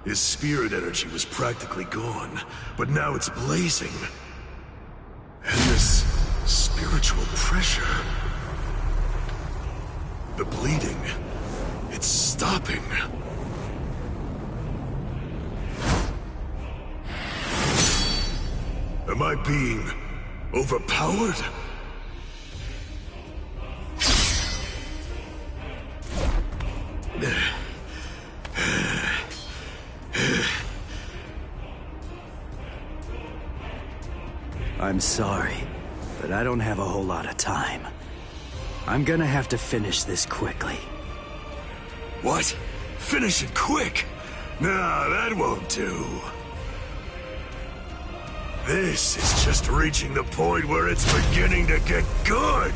His spirit energy was practically gone, but now it's blazing. And this spiritual pressure... The bleeding... It's stopping. Am I being overpowered? I'm sorry, but I don't have a whole lot of time. I'm gonna have to finish this quickly. What? Finish it quick? Nah, that won't do. This is just reaching the point where it's beginning to get good.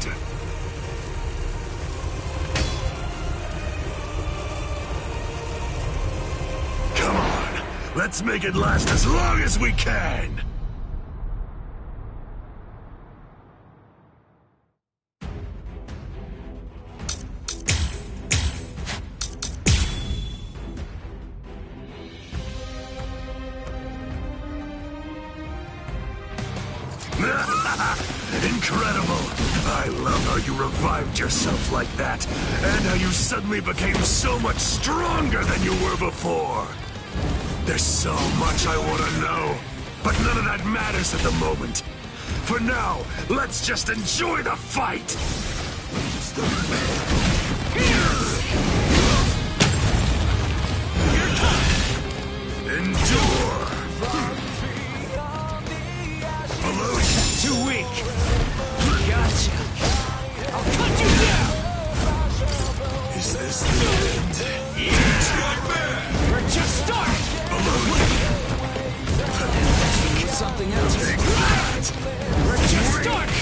Come on, let's make it last as long as we can. Incredible! I love how you revived yourself like that, and how you suddenly became so much stronger than you were before. There's so much I want to know, but none of that matters at the moment. For now, let's just enjoy the fight! Endure! Too weak. Gotcha. I'll cut you down. Is this the end? Yeah. We're just starting. Something else. Take that. We're just starting.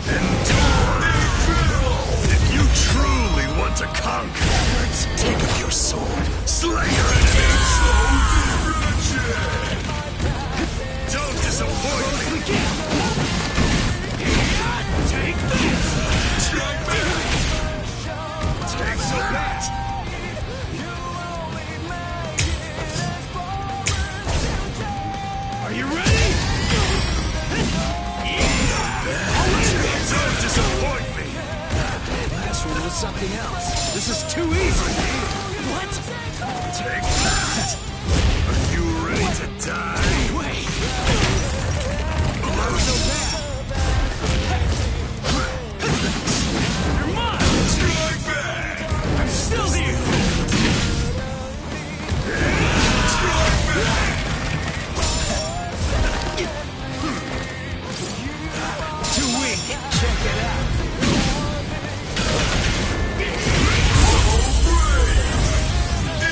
Endure. If you truly want to conquer, take up your sword, slay your enemies. Don't disappoint me. Take this! Take that! Are you ready? Don't disappoint me! Last one was something else. This is too easy. What? Take that! Are you ready to die? Wait. Below So bad. You're mine! Strike back! I'm still here! Strike back! Too weak. Check it out.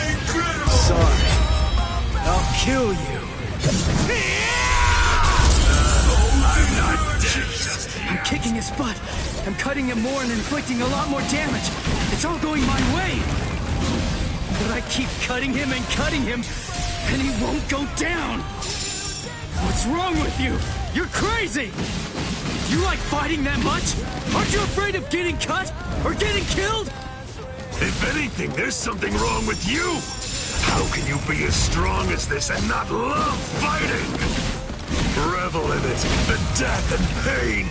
Incredible! Sorry. I'll kill you. I'm not dead. I'm kicking his butt. I'm cutting him more and inflicting a lot more damage. It's all going my way. But I keep cutting him, and he won't go down. What's wrong with you? You're crazy! Do you like fighting that much? Aren't you afraid of getting cut? Or getting killed? If anything, there's something wrong with you. How can you be as strong as this and not love fighting? Revel in it, the death and pain.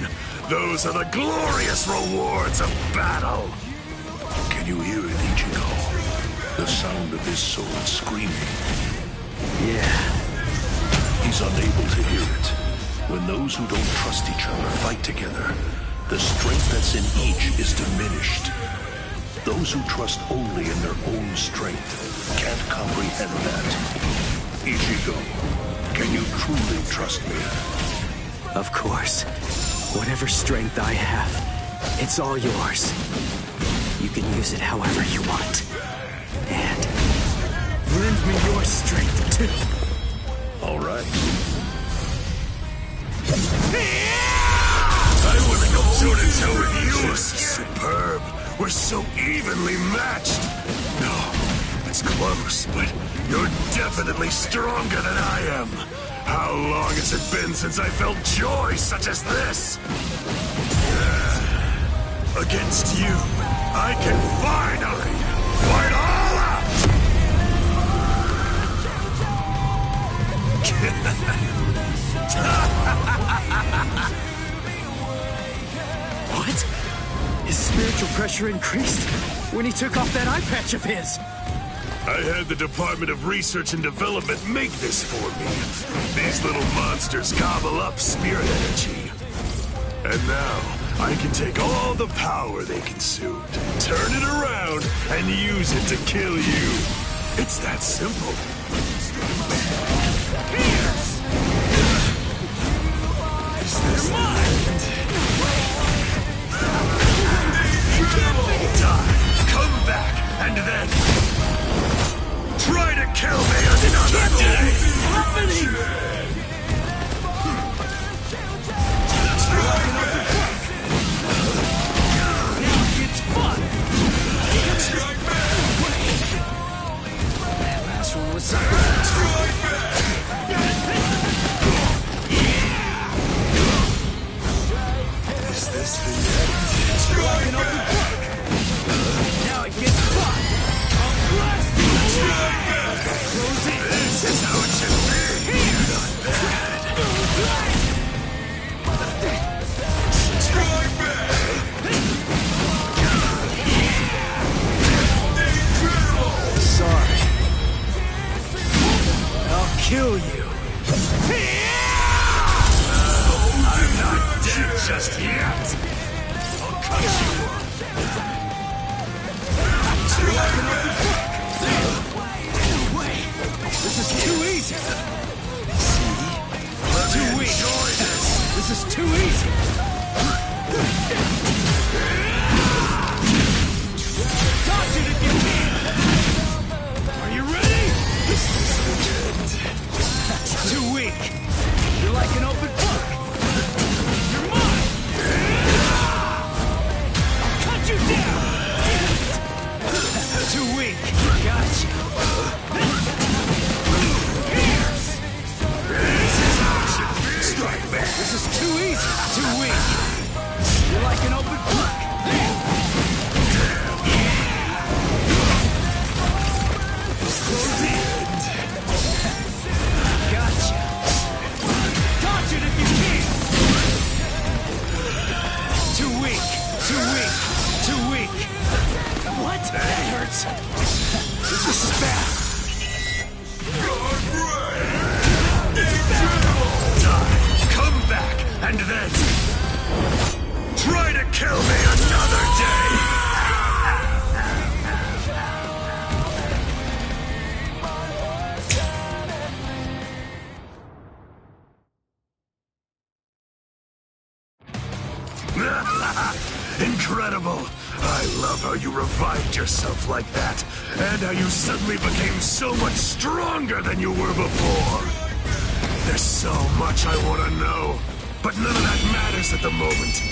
Those are the glorious rewards of battle. Can you hear it, Ichigo? The sound of his sword screaming. Yeah. He's unable to hear it. When those who don't trust each other fight together, the strength that's in each is diminished. Those who trust only in their own strength can't comprehend that. Ichigo, can you truly trust me? Of course. Whatever strength I have, it's all yours. You can use it however you want. And lend me your strength, too. All right. I want to go toe-to-toe with you. Just superb. We're so evenly matched. No, it's close, but you're definitely stronger than I am. How long has it been since I felt joy such as this? Against you, I can finally fight all out! What? His spiritual pressure increased when he took off that eye patch of his. I had the Department of Research and Development make this for me. These little monsters gobble up spirit energy. And now, I can take all the power they consumed, turn it around, and use it to kill you. It's that simple. Is this mine? Die, come back, and then try to kill me another day. Happening! Last one was Is this the end? Now it gets fun! This is how it should be! Not bad. Sorry. I'll kill you. I'm not dead just yet. I'll cut you up. This is too easy. Too weak. Enjoy this. This is too easy. Dodge it if you can. Are you ready? That's too weak. You're like an open book. You're mine. I'll cut you down. Too weak. Gotcha. Strike back. This is too easy. Too weak. You're like an open book. Close the end. Gotcha. Dodge it if you can. Too weak. Too weak. Too weak. What? That hurts. This is bad. Die, come back, and then try to kill me another day. Incredible! I love how you revived yourself like that, and how you suddenly became so much stronger than you were before. There's so much I want to know, but none of that matters at the moment.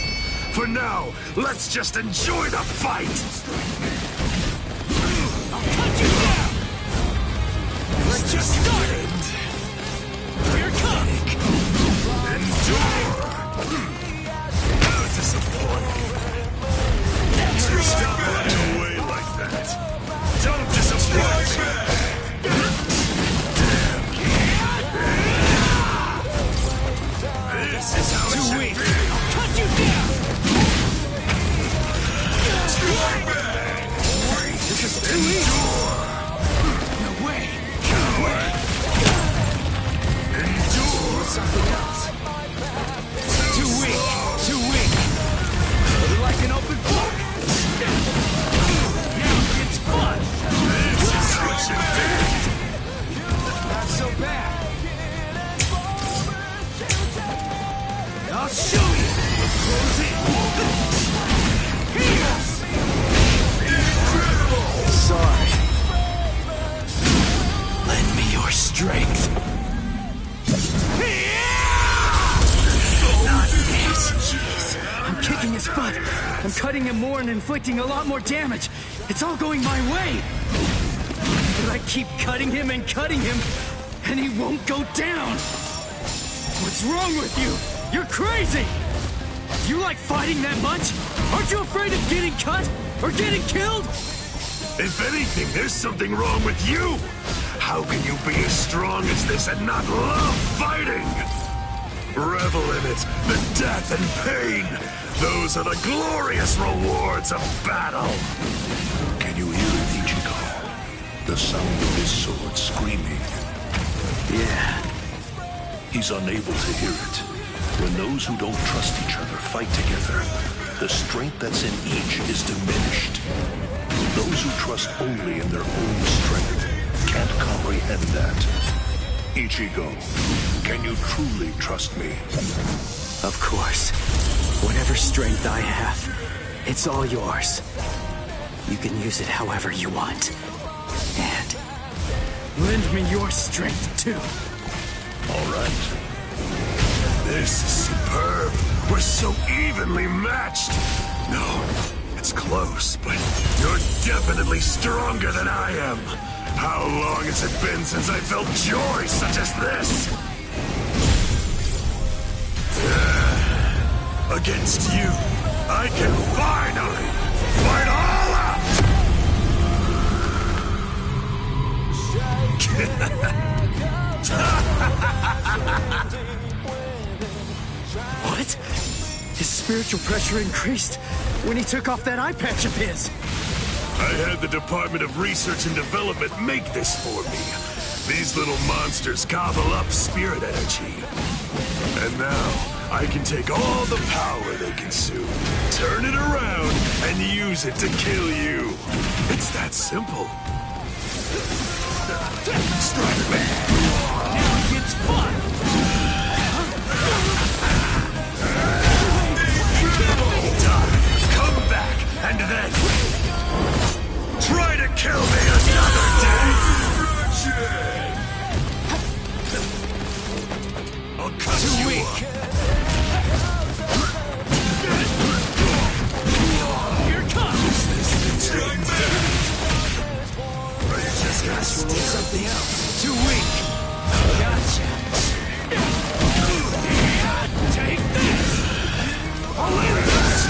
For now, let's just enjoy the fight! I'll cut you down. Let's just start it. Here it comes. Endure! How disappointing. Stop running away like that. Don't disappoint me. This is how it should be. I'll cut you down. This is too easy. No way. Endure. Something else. Too weak. Too weak. You're like an open book. Now it's fun. This is how it should be. Not so bad. I'll show you. Close it. Here. Sorry. Lend me your strength. Not this. Jeez. I'm kicking his butt. I'm cutting him more and inflicting a lot more damage. It's all going my way. But I keep cutting him, and he won't go down. What's wrong with you? You're crazy! You like fighting that much? Aren't you afraid of getting cut? Or getting killed? If anything, there's something wrong with you. How can you be as strong as this and not love fighting? Revel in it, the death and pain. Those are the glorious rewards of battle. Can you hear it, Ichigo? The sound of his sword screaming. Yeah. He's unable to hear it. When those who don't trust each other fight together, the strength that's in each is diminished. Those who trust only in their own strength can't comprehend that. Ichigo, can you truly trust me? Of course. Whatever strength I have, it's all yours. You can use it however you want. And lend me your strength, too. All right. This is superb. We're so evenly matched. No, it's close, but you're definitely stronger than I am. How long has it been since I felt joy such as this? Against you, I can finally fight all out! What? His spiritual pressure increased when he took off that eye patch of his. I had the Department of Research and Development make this for me. These little monsters gobble up spirit energy. And now, I can take all the power they consume, turn it around, and use it to kill you. It's that simple. Strike back! Now it gets fun! Die, come back, and then try to kill me another day! I'll cut you up. Here it comes! Strike back! Or you just gotta steal Something else. Too weak. Gotcha. Take this! I'll end this!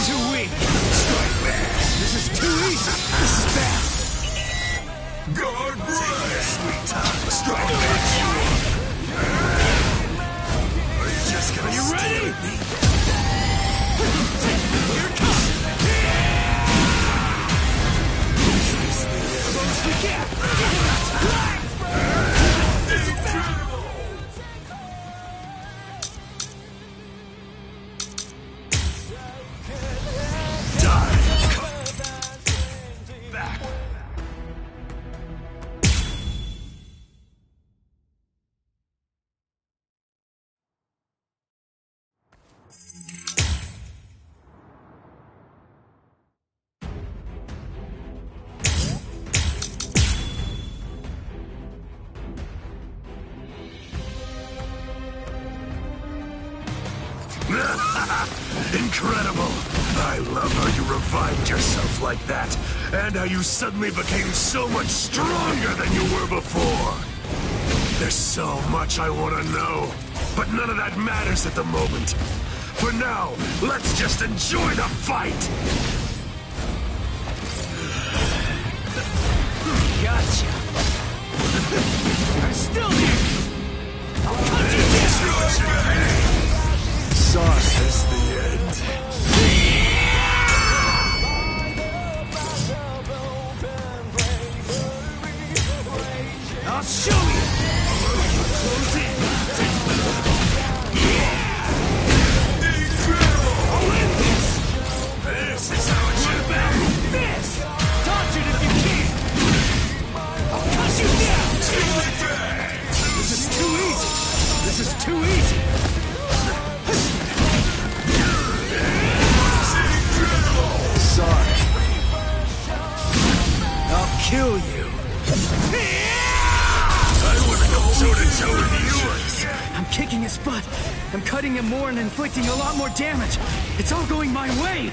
Too weak. strike back! This is too easy. This is bad. Guard break! Sweet time! Strike back! Are you just gonna You ready? stare at me? Here it comes. Close the gap. Die! Back! Incredible! I love how you revived yourself like that, and how you suddenly became so much stronger than you were before. There's so much I want to know, but none of that matters at the moment. For now, let's just enjoy the fight! Gotcha. I'm still here. I'll cut you down. Sorry. Is this the end? I'll show you. Close in. I'll end this. This is how it should be. This. Dodge it if you can. I'll cut you down. This is too easy. This is too easy. Sorry. I'll kill you. I want to go toe-to-toe with you. I'm kicking his butt. I'm cutting him more and inflicting a lot more damage. It's all going my way.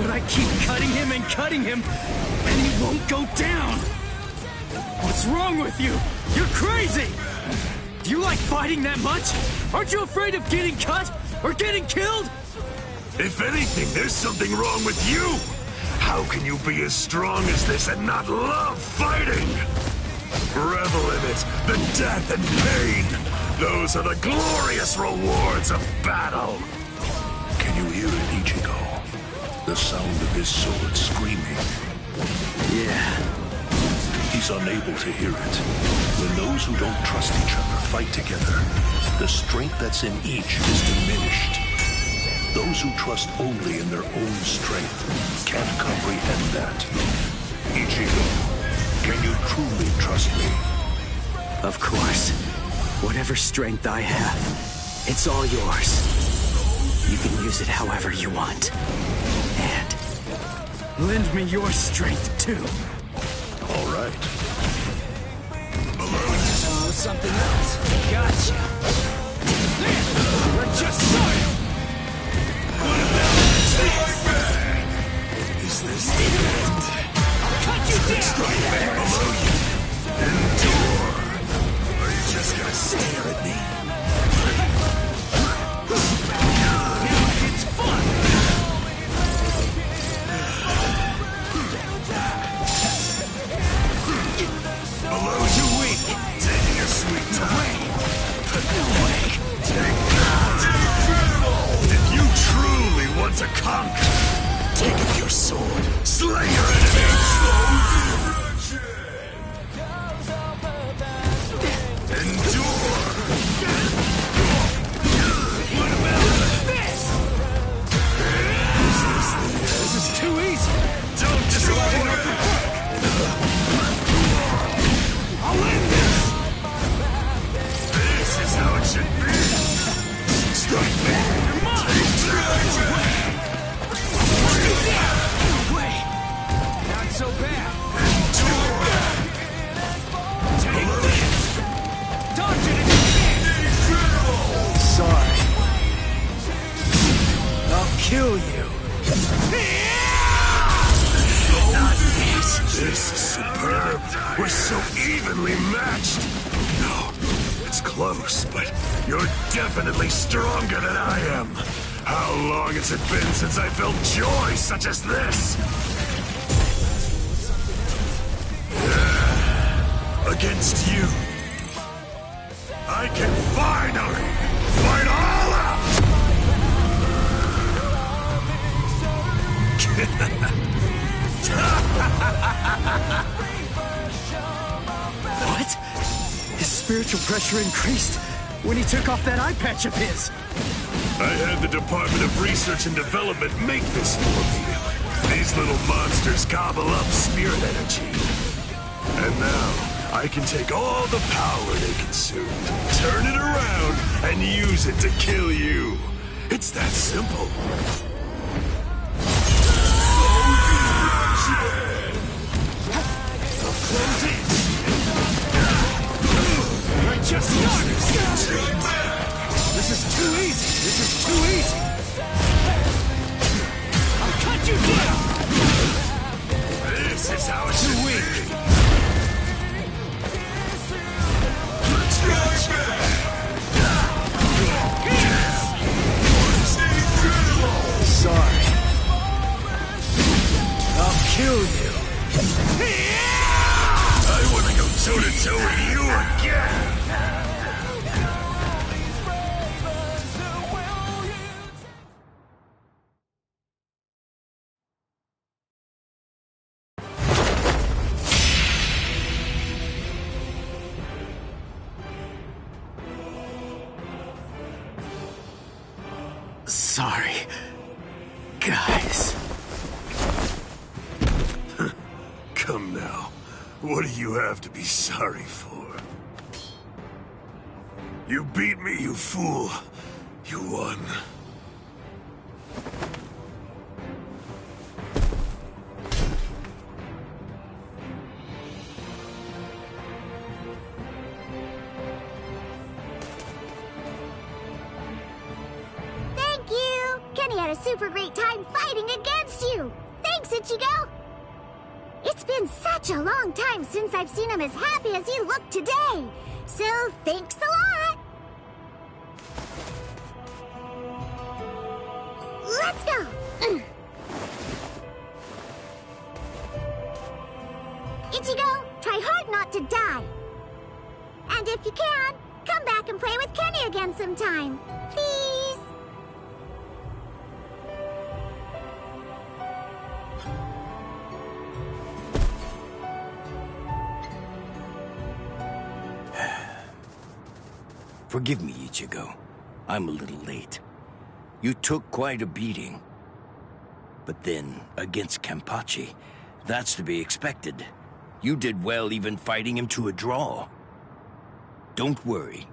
But I keep cutting him, and he won't go down. What's wrong with you? You're crazy! Do you like fighting that much? Aren't you afraid of getting cut or getting killed? If anything, there's something wrong with you. How can you be as strong as this and not love fighting? Revel in it, the death and pain. Those are the glorious rewards of battle. Can you hear it, Ichigo? The sound of his sword screaming. Yeah. He's unable to hear it. When those who don't trust each other fight together, the strength that's in each is diminished. Those who trust only in their own strength can't comprehend that. Ichigo, can you truly trust me? Of course. Whatever strength I have, it's all yours. You can use it however you want. And lend me your strength, too. All right. Oh, something else. Gotcha. We're just starting. Is this the end? I'll cut you down! Strike back below you. Endure. Are you just gonna stare at me? Now it's fun! Below you, weak. Taking your sweet time. Take that. If you truly want to conquer, take up your sword, slay your enemies. Endure. What about this? This is too easy. Don't disappoint me. I'll end this. This is how it should be. Strike me. Come on. Take that. Wait. Not so bad. Endure. Take this. Dodge it if you can. Sorry. I'll kill you. This is superb. We're so evenly matched. No, it's close, but you're definitely stronger than I am. How long has it been since I felt joy such as this? Against you, I can finally fight all out! What? His spiritual pressure increased when he took off that eye patch of his. I had the Department of Research and Development make this for me. These little monsters gobble up spirit energy. And now, I can take all the power they consume, turn it around, and use it to kill you. It's that simple. Close it. I just started. This is too easy. This is too easy. I'll cut you down. This is how it should Too be. weak. Sorry. I'll kill you. I want to go toe-to-toe with you again. Sorry, guys. Come now. What do you have to be sorry for? You beat me, you fool. You won. Thank you! Kenny had a super great time fighting against you! Thanks, Ichigo! It's been such a long time since I've seen him as happy as he looked today! So, thanks a lot! Let's go! again sometime. Please? Forgive me, Ichigo. I'm a little late. You took quite a beating. But then, against Kenpachi, that's to be expected. You did well even fighting him to a draw. Don't worry.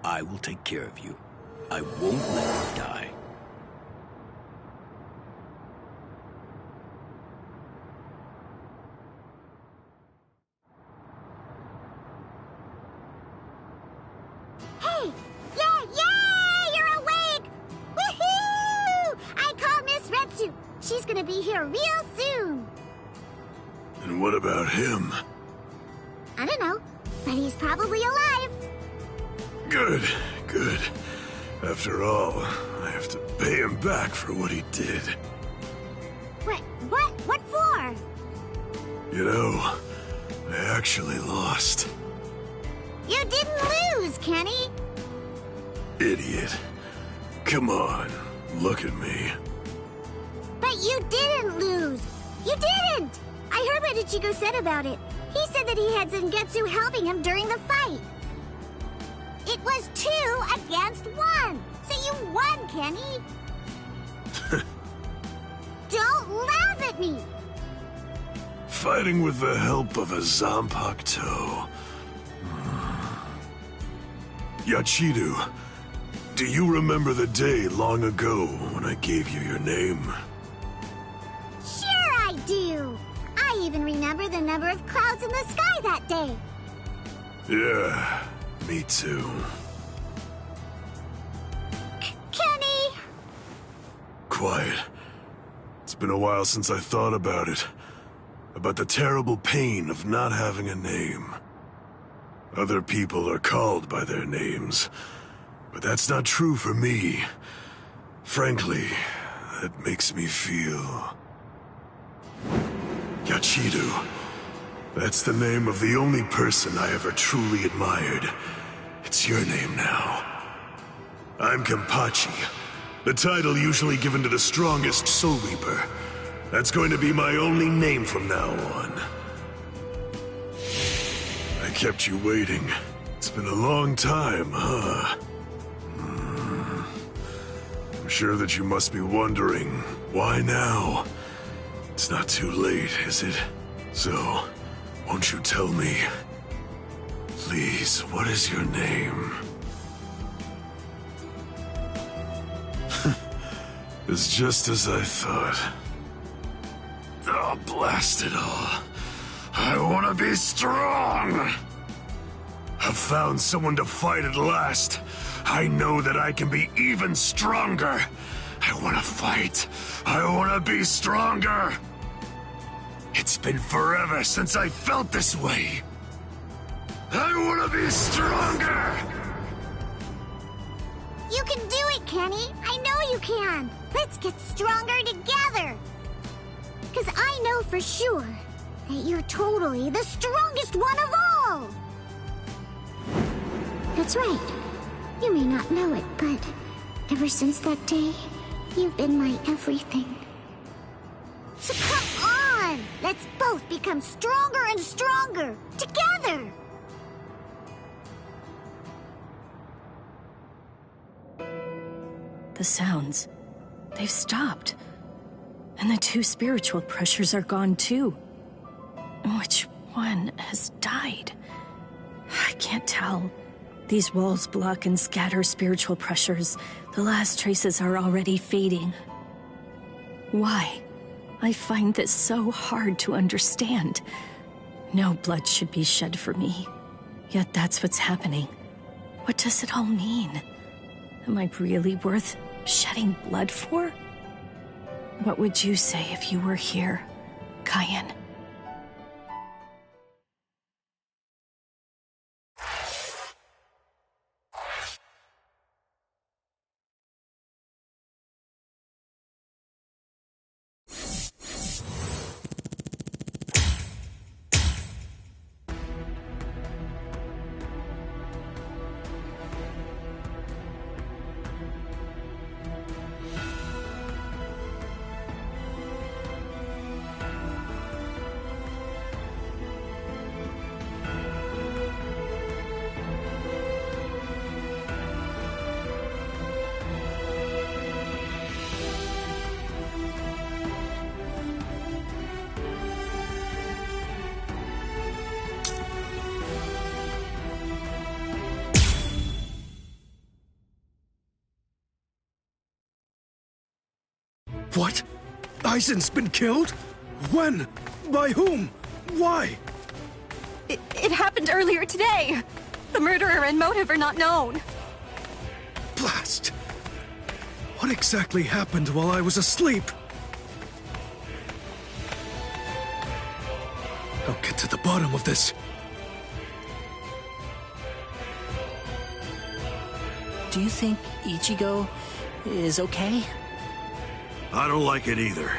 I will take care of you. I won't let you die. Hey! Yeah! You're awake! Woohoo! I call Miss Retsu. She's gonna be here real soon. And what about him? I don't know, but he's probably alive. Good, good. After all, I have to pay him back for what he did. What for? You know, I actually lost. You didn't lose, Kenny. Idiot. Come on, look at me. But you didn't lose. You didn't! I heard what Ichigo said about it. He said that he had Zangetsu helping him during the fight. It was 2 against 1. So you won, Kenny. Don't laugh at me. Fighting with the help of a Zanpakuto. Yachidu, do you remember the day long ago when I gave you your name? Sure I do. I even remember the number of clouds in the sky that day. Yeah, me too. Kenny! Quiet. It's been a while since I thought about it. About the terrible pain of not having a name. Other people are called by their names, but that's not true for me. Frankly, that makes me feel... Yachidu. That's the name of the only person I ever truly admired. It's your name now. I'm Kenpachi, the title usually given to the strongest Soul Reaper. That's going to be my only name from now on. I kept you waiting. It's been a long time, huh? I'm sure that you must be wondering, why now? It's not too late, is it? So, won't you tell me? Please, what is your name? It's just as I thought. Oh, blast it all. I want to be strong! I've found someone to fight at last. I know that I can be even stronger. I want to fight. I want to be stronger. It's been forever since I felt this way. I want to be stronger! You can do it, Kenny. I know you can. Let's get stronger together. Because I know for sure that you're totally the strongest one of all. That's right. You may not know it, but ever since that day, you've been my everything. So come on! Let's both become stronger and stronger, together! The sounds, they've stopped. And the 2 spiritual pressures are gone too. Which one has died? I can't tell. These walls block and scatter spiritual pressures. The last traces are already fading. Why? I find this so hard to understand. No blood should be shed for me. Yet that's what's happening. What does it all mean? Am I really worth shedding blood for? What would you say if you were here, Cayenne? What? Aizen's been killed? When? By whom? Why? It happened earlier today. The murderer and motive are not known. Blast! What exactly happened while I was asleep? I'll get to the bottom of this. Do you think Ichigo is okay? I don't like it either.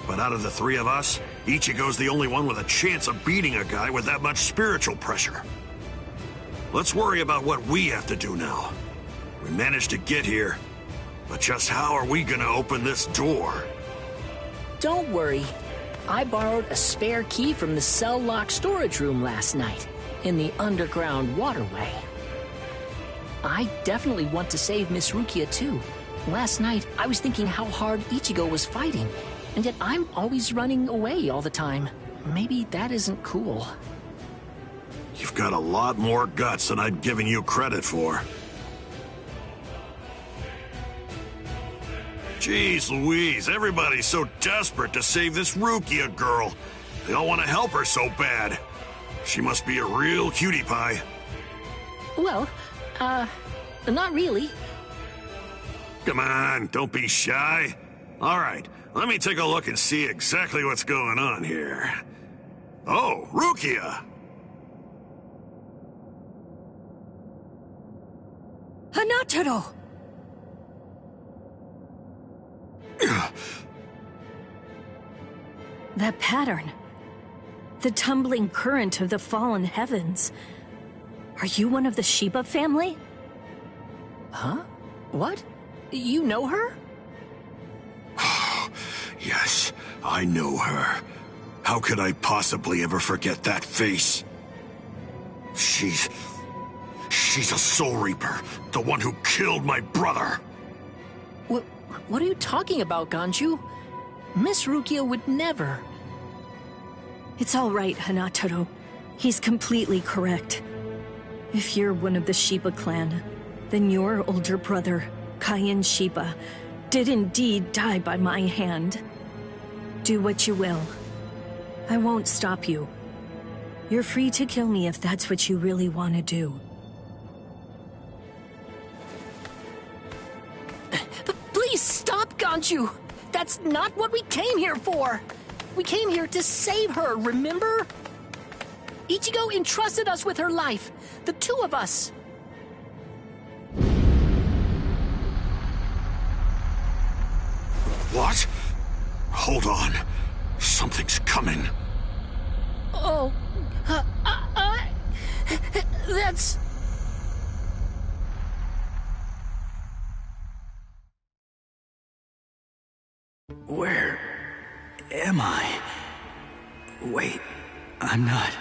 But out of the three of us, Ichigo's the only one with a chance of beating a guy with that much spiritual pressure. Let's worry about what we have to do now. We managed to get here, but just how are we gonna open this door? Don't worry. I borrowed a spare key from the cell lock storage room last night, in the underground waterway. I definitely want to save Miss Rukia too. Last night, I was thinking how hard Ichigo was fighting, and yet I'm always running away all the time. Maybe that isn't cool. You've got a lot more guts than I'd given you credit for. Jeez Louise, everybody's so desperate to save this Rukia girl. They all want to help her so bad. She must be a real cutie pie. Well, not really. Come on, don't be shy. All right, let me take a look and see exactly what's going on here. Oh, Rukia! Hanataro! That pattern. The tumbling current of the fallen heavens. Are you one of the Shiba family? Huh? What? You know her? Yes, I know her. How could I possibly ever forget that face? She's a Soul Reaper, the one who killed my brother. What are you talking about, Ganju? Miss Rukia would never. It's all right, Hanataro. He's completely correct. If you're one of the Shiba clan, then your older brother, Kaien Shiba, did indeed die by my hand. Do what you will. I won't stop you. You're free to kill me if that's what you really want to do. Please stop, Ganju! That's not what we came here for! We came here to save her, remember? Ichigo entrusted us with her life, the two of us. What? Hold on. Something's coming. Oh, that's... Where am I? Wait, I'm not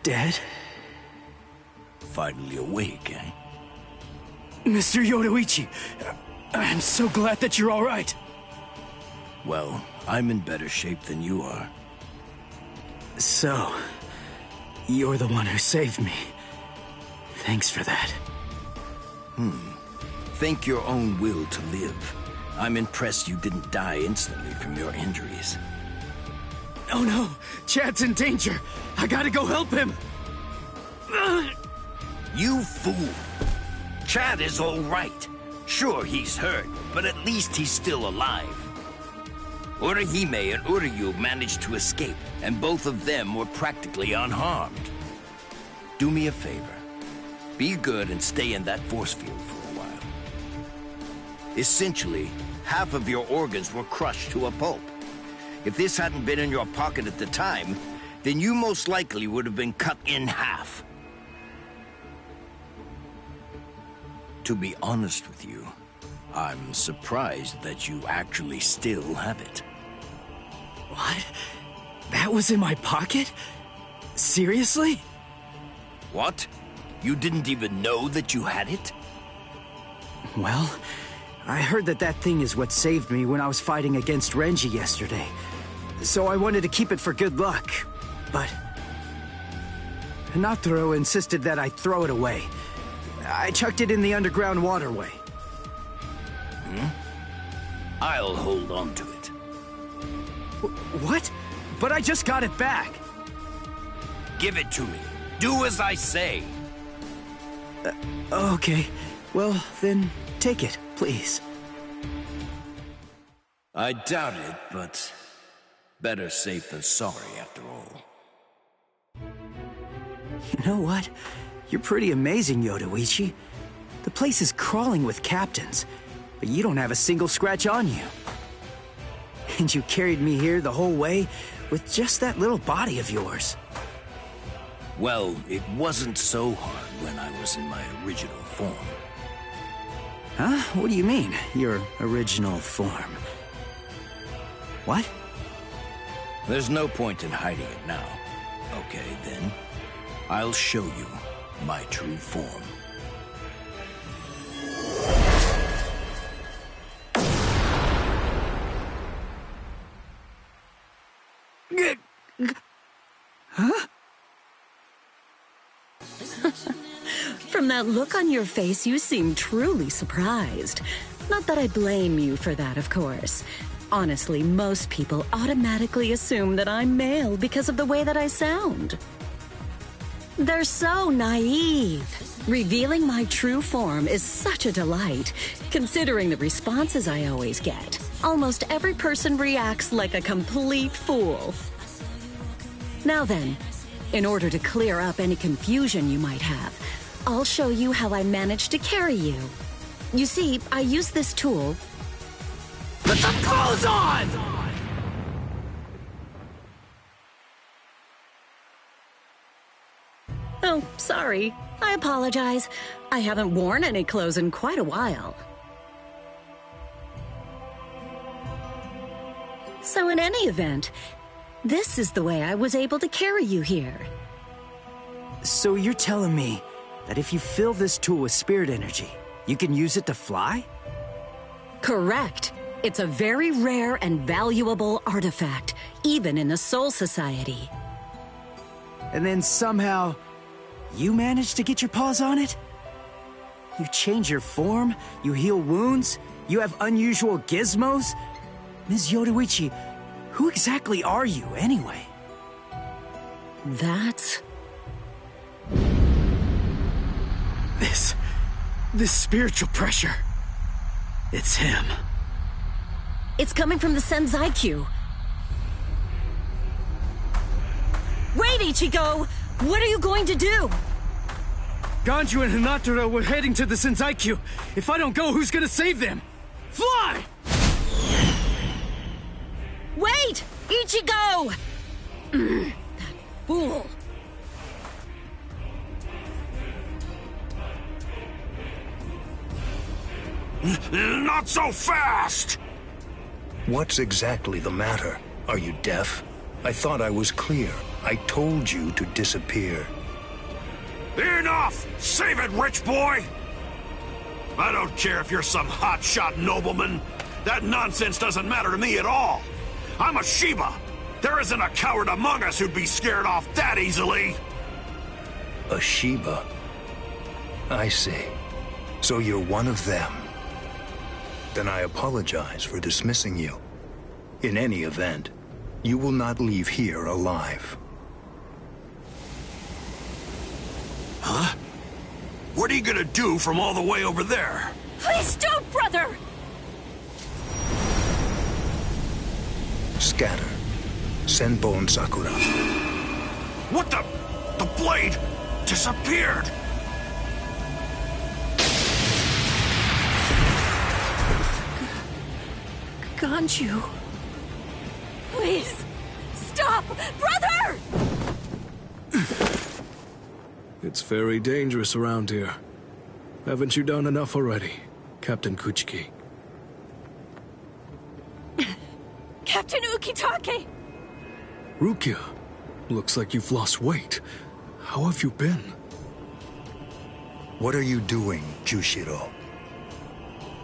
dead? Finally awake, eh? Mr. Yoruichi, I'm so glad that you're all right. Well, I'm in better shape than you are. So, you're the one who saved me. Thanks for that. Think your own will to live. I'm impressed you didn't die instantly from your injuries. Oh no, Chad's in danger. I gotta go help him. You fool! Chad is all right. Sure, he's hurt, but at least he's still alive. Orihime and Uryu managed to escape, and both of them were practically unharmed. Do me a favor. Be good and stay in that force field for a while. Essentially, half of your organs were crushed to a pulp. If this hadn't been in your pocket at the time, then you most likely would have been cut in half. To be honest with you, I'm surprised that you actually still have it. What? That was in my pocket? Seriously? What? You didn't even know that you had it? Well, I heard that thing is what saved me when I was fighting against Renji yesterday. So I wanted to keep it for good luck, but Hanataro insisted that I throw it away. I chucked it in the underground waterway. I'll hold on to it. What? But I just got it back. Give it to me. Do as I say. Okay. Well, then take it, please. I doubt it, but better safe than sorry after all. You know what? You're pretty amazing, Yodoichi. The place is crawling with captains, but you don't have a single scratch on you. And you carried me here the whole way with just that little body of yours. Well, it wasn't so hard when I was in my original form. Huh? What do you mean, your original form? What? There's no point in hiding it now. Okay, then. I'll show you my true form. Huh? From that look on your face, you seem truly surprised. Not that I blame you for that, of course. Honestly, most people automatically assume that I'm male because of the way that I sound. They're so naive. Revealing my true form is such a delight, considering the responses I always get. Almost every person reacts like a complete fool. Now then, in order to clear up any confusion you might have, I'll show you how I managed to carry you. You see, I use this tool. Put some clothes on! Oh, sorry. I apologize. I haven't worn any clothes in quite a while. So in any event, this is the way I was able to carry you here. So you're telling me that if you fill this tool with spirit energy, you can use it to fly? Correct. It's a very rare and valuable artifact, even in the Soul Society. And then somehow, you managed to get your paws on it? You change your form, you heal wounds, you have unusual gizmos? Ms. Yodoichi, who exactly are you, anyway? That's... This spiritual pressure. It's him. It's coming from the Senzai-Q. Wait, Ichigo! What are you going to do? Ganju and Hinatora were heading to the Senzai-Q. If I don't go, who's gonna save them? Fly! Wait! Ichigo! That fool. Not so fast! What's exactly the matter? Are you deaf? I thought I was clear. I told you to disappear. Enough! Save it, rich boy! I don't care if you're some hotshot nobleman. That nonsense doesn't matter to me at all. I'm a Shiba. There isn't a coward among us who'd be scared off that easily. A Shiba? I see. So you're one of them. Then I apologize for dismissing you. In any event, you will not leave here alive. Huh? What are you gonna do from all the way over there? Please don't, brother! Scatter. Senbon Sakura. What the? The blade disappeared! Ganju. Please, stop! Brother! It's very dangerous around here. Haven't you done enough already, Captain Kuchiki? Captain Ukitake! Rukia, looks like you've lost weight. How have you been? What are you doing, Jushiro?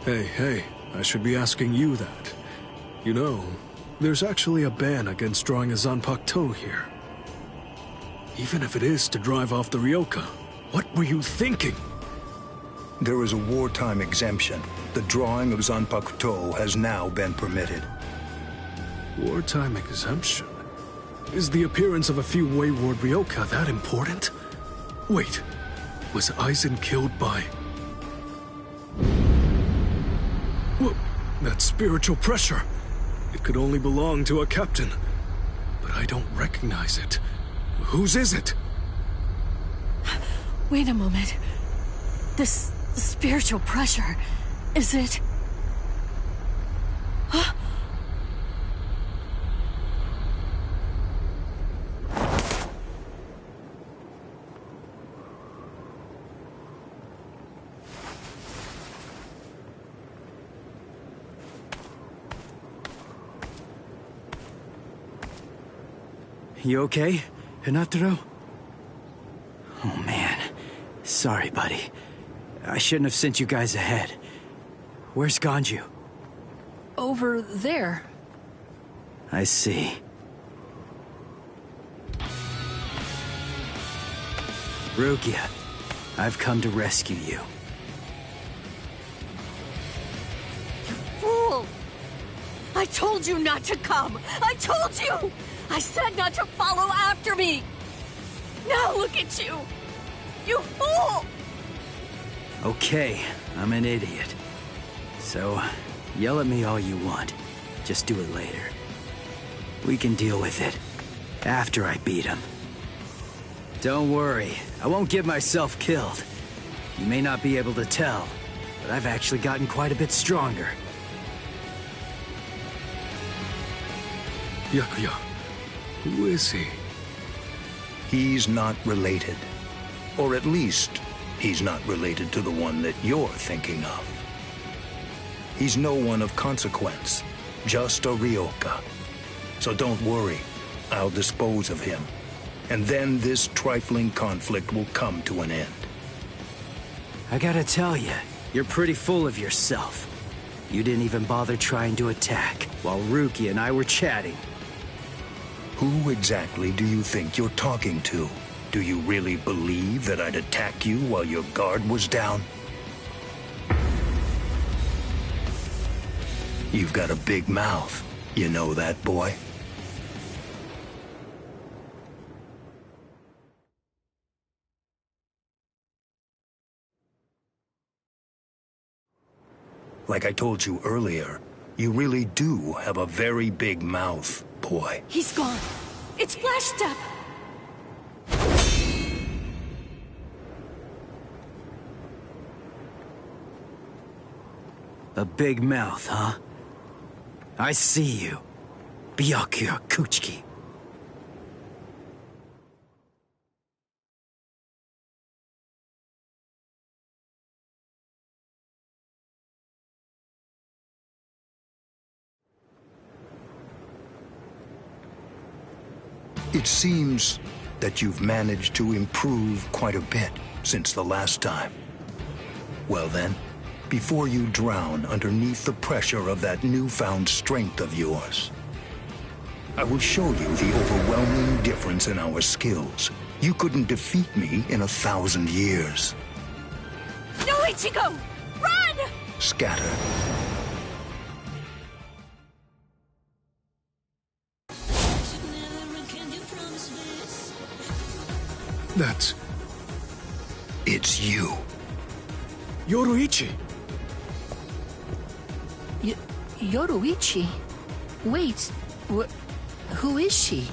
Hey, I should be asking you that. You know, there's actually a ban against drawing a Zanpakuto here. Even if it is to drive off the Ryoka, what were you thinking? There is a wartime exemption. The drawing of Zanpakuto has now been permitted. Wartime exemption? Is the appearance of a few wayward Ryoka that important? Wait, was Aizen killed by... Whoa, that spiritual pressure! It could only belong to a captain. But I don't recognize it. Whose is it? Wait a moment. This spiritual pressure, is it... Huh? You okay, Hinataro? Oh man, sorry buddy. I shouldn't have sent you guys ahead. Where's Ganju? Over there. I see. Rukia, I've come to rescue you. You fool! I told you not to come! I told you! I said not to follow after me! Now look at you! You fool! Okay, I'm an idiot. So, yell at me all you want. Just do it later. We can deal with it after I beat him. Don't worry, I won't get myself killed. You may not be able to tell, but I've actually gotten quite a bit stronger. Yakuya, who is he? He's not related. Or at least, he's not related to the one that you're thinking of. He's no one of consequence, just a Ryoka. So don't worry, I'll dispose of him. And then this trifling conflict will come to an end. I gotta tell you, you're pretty full of yourself. You didn't even bother trying to attack, while Ruki and I were chatting. Who exactly do you think you're talking to? Do you really believe that I'd attack you while your guard was down? You've got a big mouth. You know that, boy? Like I told you earlier, you really do have a very big mouth, boy. He's gone. It's Flash Step. A big mouth, huh? I see you. Byakuya Kuchiki. It seems that you've managed to improve quite a bit since the last time. Well then, before you drown underneath the pressure of that newfound strength of yours, I will show you the overwhelming difference in our skills. You couldn't defeat me in 1,000 years. No, Ichigo! Run! Scatter. That's... It's you. Yoruichi! Yoruichi? Wait, who is she?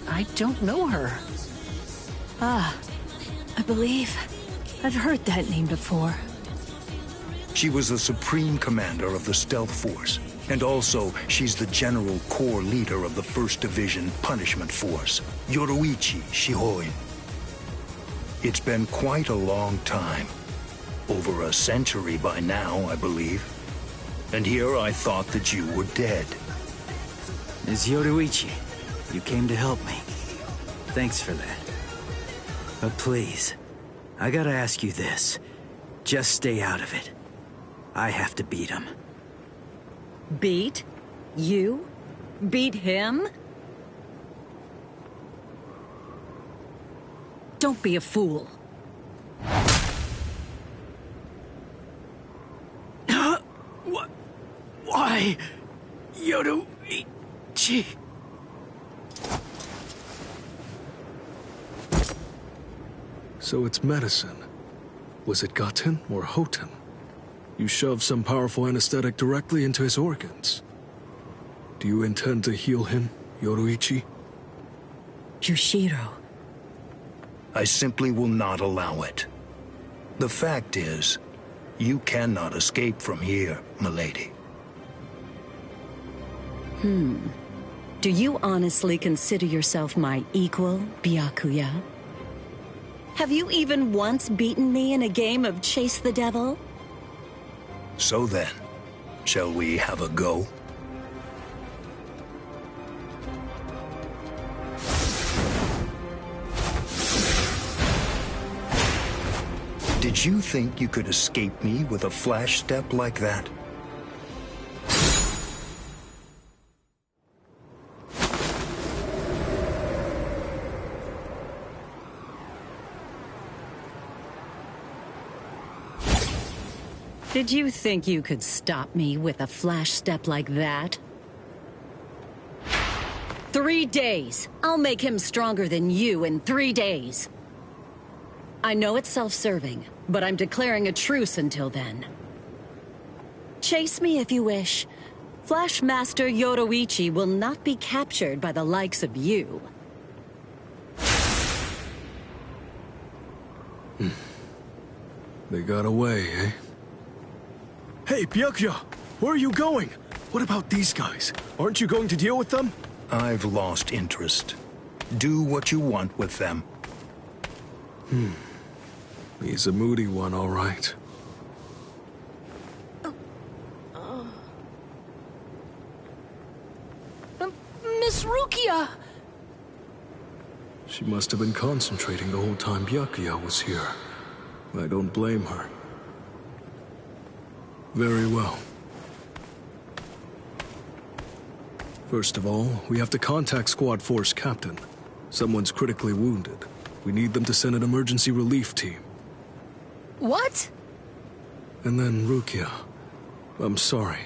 I don't know her. Ah, I believe I've heard that name before. She was the supreme commander of the Stealth Force, and also she's the general corps leader of the 1st Division Punishment Force, Yoruichi Shihoin. It's been quite a long time. Over a century by now, I believe. And here I thought that you were dead. Ms. Yoruichi, you came to help me. Thanks for that. But please, I gotta ask you this. Just stay out of it. I have to beat him. Beat? You? Beat him? Don't be a fool. I... Yoruichi... So it's medicine. Was it Gaten or Hoten? You shoved some powerful anesthetic directly into his organs. Do you intend to heal him, Yoruichi? Jushiro. I simply will not allow it. The fact is, you cannot escape from here, milady. Do you honestly consider yourself my equal, Byakuya? Have you even once beaten me in a game of Chase the Devil? So then, shall we have a go? Did you think you could escape me with a flash step like that? Did you think you could stop me with a flash step like that? 3 days. I'll make him stronger than you in 3 days. I know it's self-serving, but I'm declaring a truce until then. Chase me if you wish. Flash Master Yoruichi will not be captured by the likes of you. They got away, eh? Hey, Byakuya! Where are you going? What about these guys? Aren't you going to deal with them? I've lost interest. Do what you want with them. He's a moody one, all right. Miss Rukia! She must have been concentrating the whole time Byakuya was here. I don't blame her. Very well. First of all, we have to contact Squad Force Captain. Someone's critically wounded. We need them to send an emergency relief team. What? And then, Rukia, I'm sorry,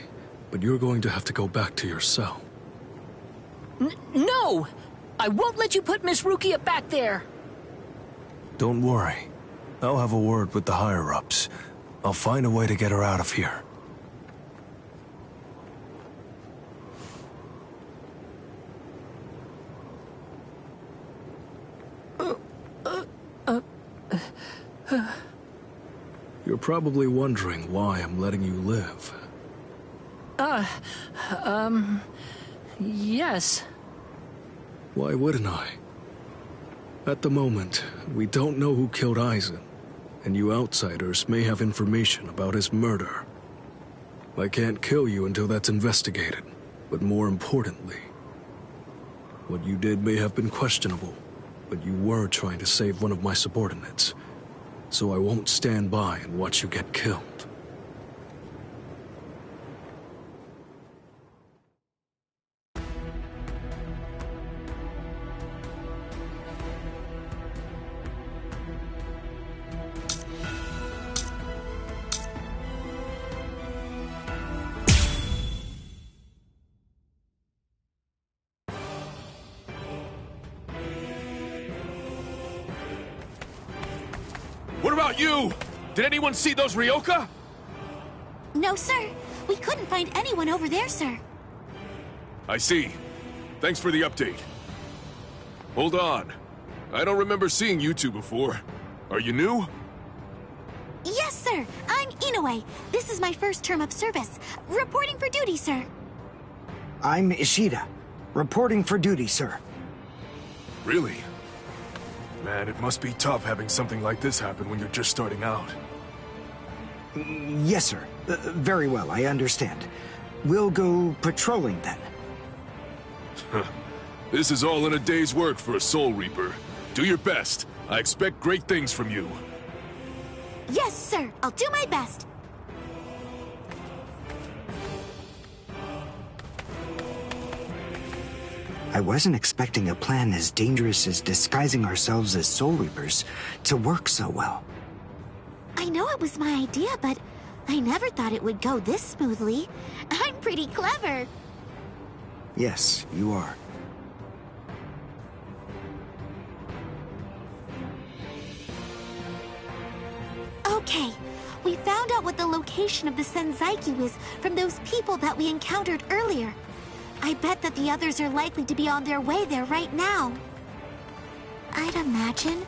but you're going to have to go back to your cell. No! I won't let you put Miss Rukia back there! Don't worry. I'll have a word with the higher-ups. I'll find a way to get her out of here. You're probably wondering why I'm letting you live. Yes. Why wouldn't I? At the moment, we don't know who killed Aizen, and you outsiders may have information about his murder. I can't kill you until that's investigated, but more importantly, what you did may have been questionable, but you were trying to save one of my subordinates, so I won't stand by and watch you get killed. What about you? Did anyone see those Ryoka? No, sir. We couldn't find anyone over there, sir. I see. Thanks for the update. Hold on. I don't remember seeing you two before. Are you new? Yes, sir. I'm Inoue. This is my first term of service. Reporting for duty, sir. I'm Ishida. Reporting for duty, sir. Really? Man, it must be tough having something like this happen when you're just starting out. Yes, sir. Very well, I understand. We'll go patrolling then. This is all in a day's work for a Soul Reaper. Do your best. I expect great things from you. Yes, sir. I'll do my best. I wasn't expecting a plan as dangerous as disguising ourselves as Soul Reapers to work so well. I know it was my idea, but I never thought it would go this smoothly. I'm pretty clever. Yes, you are. Okay, we found out what the location of the Senzaiku is from those people that we encountered earlier. I bet that the others are likely to be on their way there right now. I'd imagine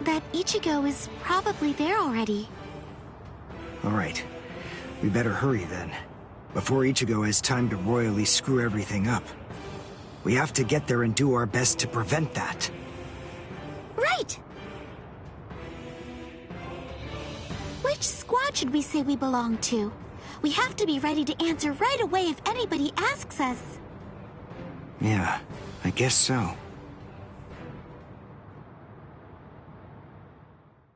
that Ichigo is probably there already. All right. We better hurry then, before Ichigo has time to royally screw everything up. We have to get there and do our best to prevent that. Right! Which squad should we say we belong to? We have to be ready to answer right away if anybody asks us. Yeah, I guess so.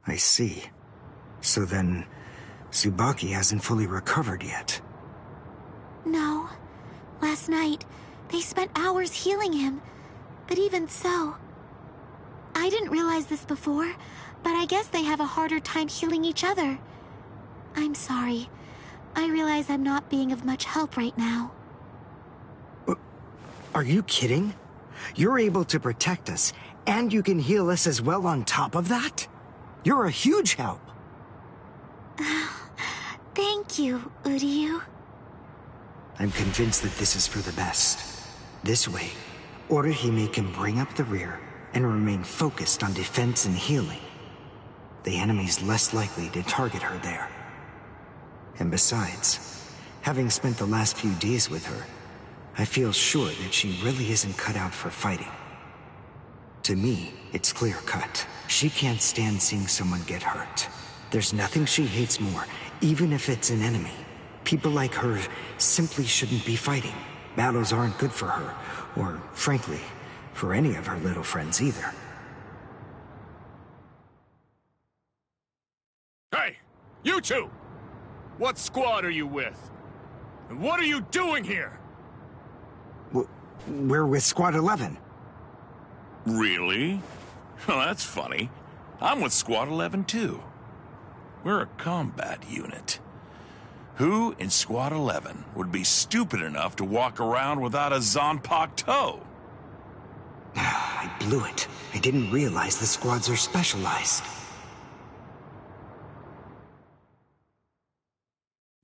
I see. So then, Tsubaki hasn't fully recovered yet. No. Last night, they spent hours healing him. But even so... I didn't realize this before, but I guess they have a harder time healing each other. I'm sorry. I realize I'm not being of much help right now. Are you kidding? You're able to protect us, and you can heal us as well on top of that? You're a huge help. Thank you, Uryu. I'm convinced that this is for the best. This way, Orihime can bring up the rear and remain focused on defense and healing. The enemy's less likely to target her there. And besides, having spent the last few days with her, I feel sure that she really isn't cut out for fighting. To me, it's clear-cut. She can't stand seeing someone get hurt. There's nothing she hates more, even if it's an enemy. People like her simply shouldn't be fighting. Battles aren't good for her, or, frankly, for any of her little friends either. Hey, you two! What squad are you with? And what are you doing here? We're with Squad 11. Really? Well, that's funny. I'm with Squad 11 too. We're a combat unit. Who in Squad 11 would be stupid enough to walk around without a Zanpakuto toe? I blew it. I didn't realize the squads are specialized.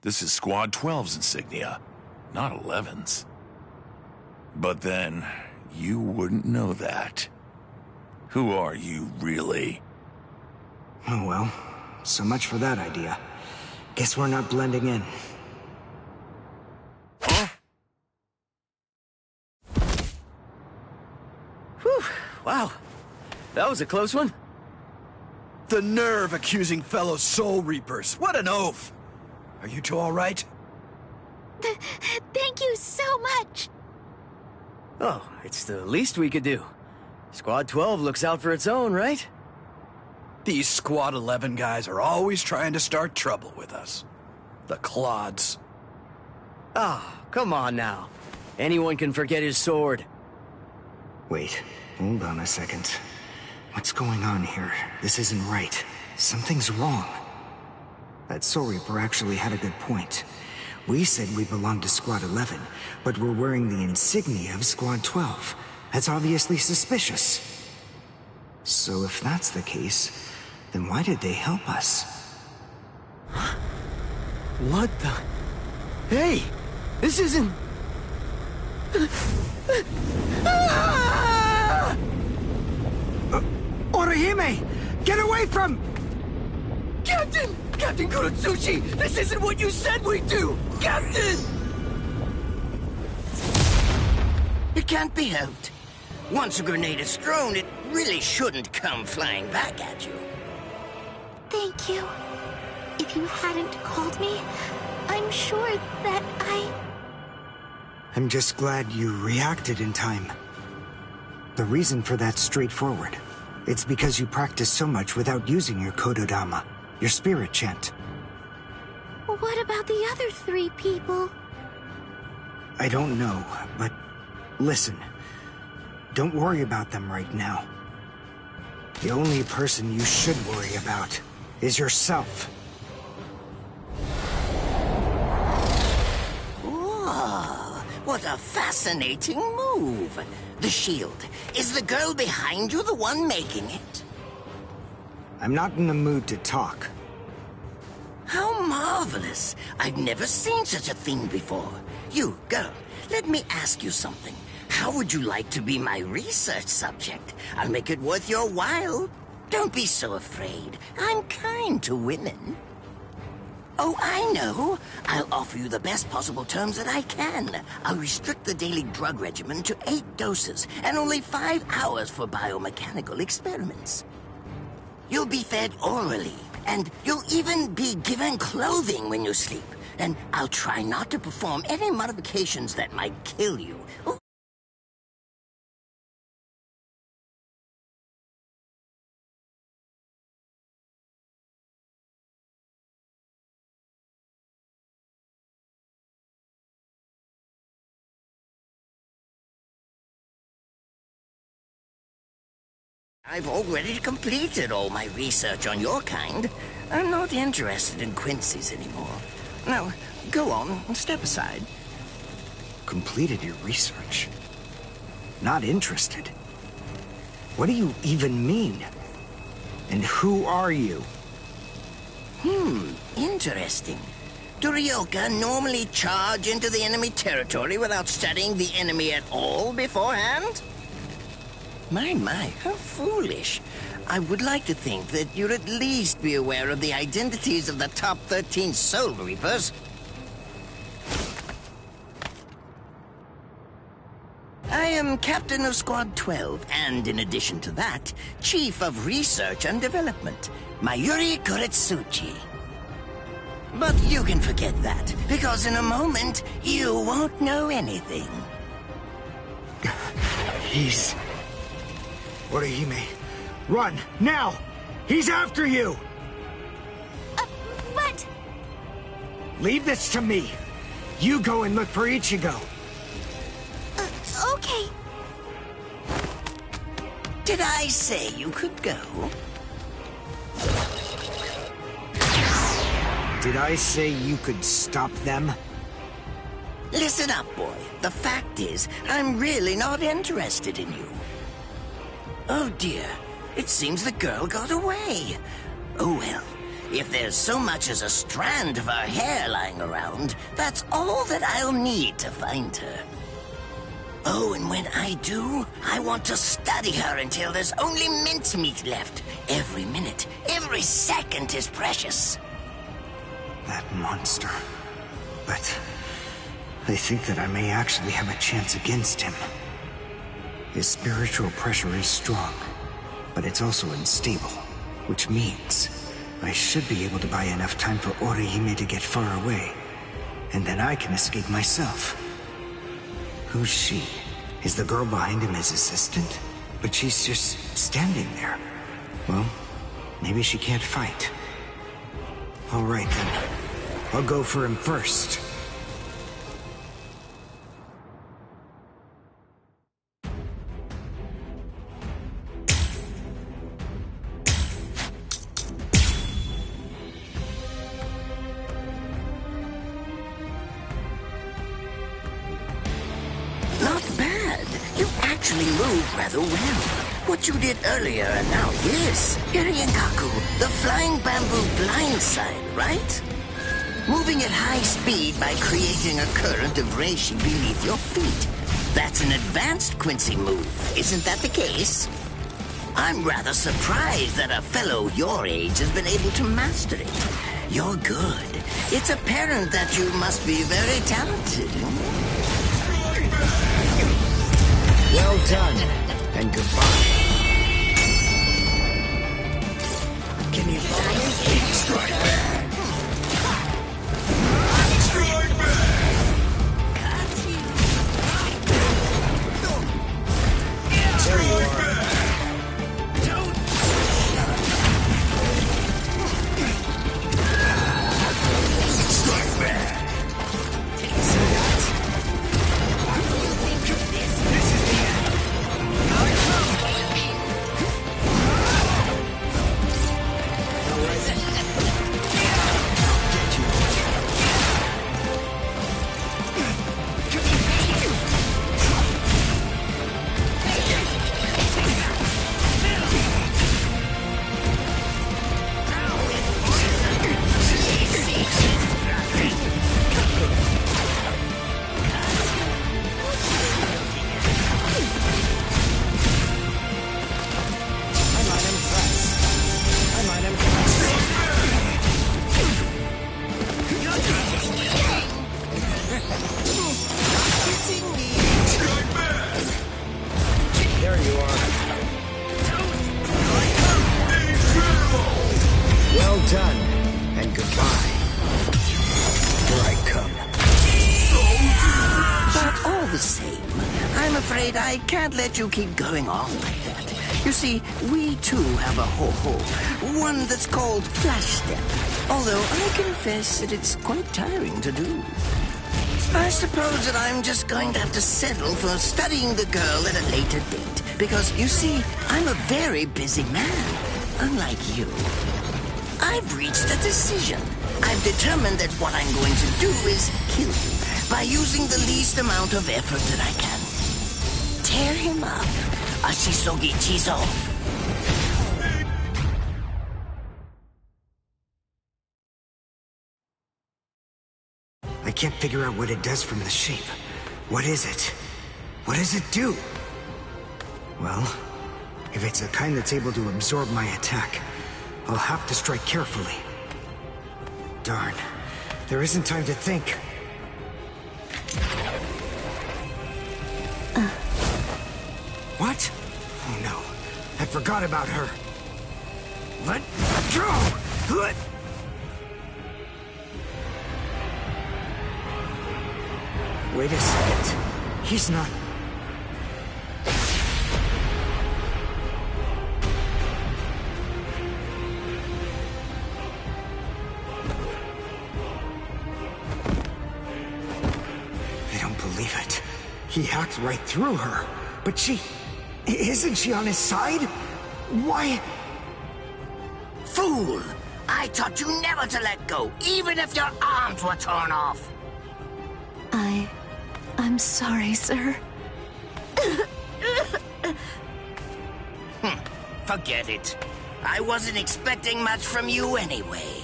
This is Squad 12's insignia, not 11's. But then, you wouldn't know that. Who are you, really? Oh well, so much for that idea. Guess we're not blending in. Huh? Whew, wow. That was a close one. The nerve accusing fellow Soul Reapers. What an oath! Are you two all right? Thank you so much! Oh, it's the least we could do. Squad 12 looks out for its own, right? These Squad 11 guys are always trying to start trouble with us. The clods. Ah, come on now. Anyone can forget his sword. Wait, hold on a second. What's going on here? This isn't right. Something's wrong. That Soul Reaper actually had a good point. We said we belonged to Squad 11, but we're wearing the insignia of Squad 12. That's obviously suspicious. So if that's the case, then why did they help us? What the... Hey! This isn't... Orihime! Get away from... Captain! Captain Kurotsuchi! This isn't what you said we'd do! Captain! It can't be helped. Once a grenade is thrown, it really shouldn't come flying back at you. Thank you. If you hadn't called me, I'm sure that I'm just glad you reacted in time. The reason for that's straightforward. It's because you practice so much without using your Kododama, your spirit chant. What about the other 3 people? I don't know, but listen. Don't worry about them right now. The only person you should worry about is yourself. Ooh. Ah, what a fascinating move. The shield. Is the girl behind you the one making it? I'm not in the mood to talk. How marvelous. I've never seen such a thing before. You, girl, let me ask you something. How would you like to be my research subject? I'll make it worth your while. Don't be so afraid. I'm kind to women. Oh, I know. I'll offer you the best possible terms that I can. I'll restrict the daily drug regimen to 8 doses and only 5 hours for biomechanical experiments. You'll be fed orally, and you'll even be given clothing when you sleep. And I'll try not to perform any modifications that might kill you. Oh. I've already completed all my research on your kind. I'm not interested in Quincy's anymore. Now, go on, step aside. Completed your research? Not interested? What do you even mean? And who are you? Interesting. Do Ryoka normally charge into the enemy territory without studying the enemy at all beforehand? My, how foolish. I would like to think that you'd at least be aware of the identities of the top 13 Soul Reapers. I am Captain of Squad 12, and in addition to that, Chief of Research and Development, Mayuri Koretsuchi. But you can forget that, because in a moment, you won't know anything. He's... Orihime, run, now! He's after you! What? Leave this to me. You go and look for Ichigo. Okay. Did I say you could go? Did I say you could stop them? Listen up, boy. The fact is, I'm really not interested in you. Oh dear, it seems the girl got away. Oh well, if there's so much as a strand of her hair lying around, that's all that I'll need to find her. Oh, and when I do, I want to study her until there's only mincemeat left. Every minute, every second is precious. That monster. But I think that I may actually have a chance against him. His spiritual pressure is strong, but it's also unstable, which means I should be able to buy enough time for Orihime to get far away, and then I can escape myself. Who's she? Is the girl behind him his assistant? But she's just standing there. Well, maybe she can't fight. All right then, I'll go for him first. Rather well. What you did earlier and now this. Irienkaku, the flying bamboo blindside, right? Moving at high speed by creating a current of reishi beneath your feet. That's an advanced Quincy move, isn't that the case? I'm rather surprised that a fellow your age has been able to master it. You're good. It's apparent that you must be very talented. Well done, and goodbye. Can you strike back? Strike back! There you are. Strike back! I'm afraid I can't let you keep going on like that. You see, we too have a ho-ho, one that's called Flash Step, although I confess that it's quite tiring to do. I suppose that I'm just going to have to settle for studying the girl at a later date, because, you see, I'm a very busy man, unlike you. I've reached a decision. I've determined that what I'm going to do is kill you by using the least amount of effort that I can. Tear him up. Ashisogi Jizo. I can't figure out what it does from the shape. What is it? What does it do? Well, if it's the kind that's able to absorb my attack, I'll have to strike carefully. Darn. There isn't time to think. What? Oh no. I forgot about her. Let go! Let... Wait a second. He's not... I don't believe it. He hacked right through her. But she... Isn't she on his side? Why... Fool! I taught you never to let go, even if your arms were torn off. I'm sorry, sir. Forget it. I wasn't expecting much from you anyway.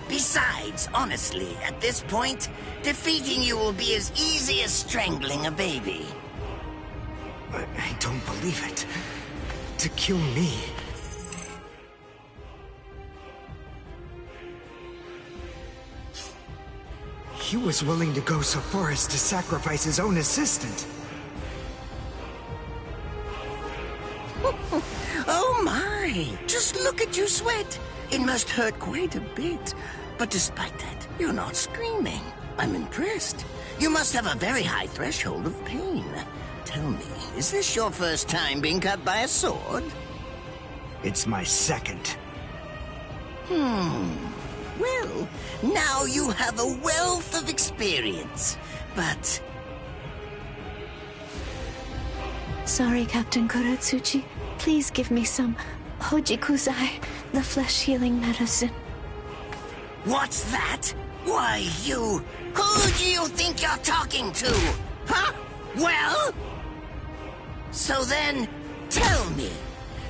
Besides, honestly, at this point, defeating you will be as easy as strangling a baby. I don't believe it. To kill me... He was willing to go so far as to sacrifice his own assistant. Oh my! Just look at you sweat! It must hurt quite a bit. But despite that, you're not screaming. I'm impressed. You must have a very high threshold of pain. Tell me, is this your first time being cut by a sword? It's my second. Well, now you have a wealth of experience, but... Sorry, Captain Kuratsuchi. Please give me some Hojikuzai, the flesh-healing medicine. What's that? Why, you... Who do you think you're talking to? Huh? Well? So then, tell me,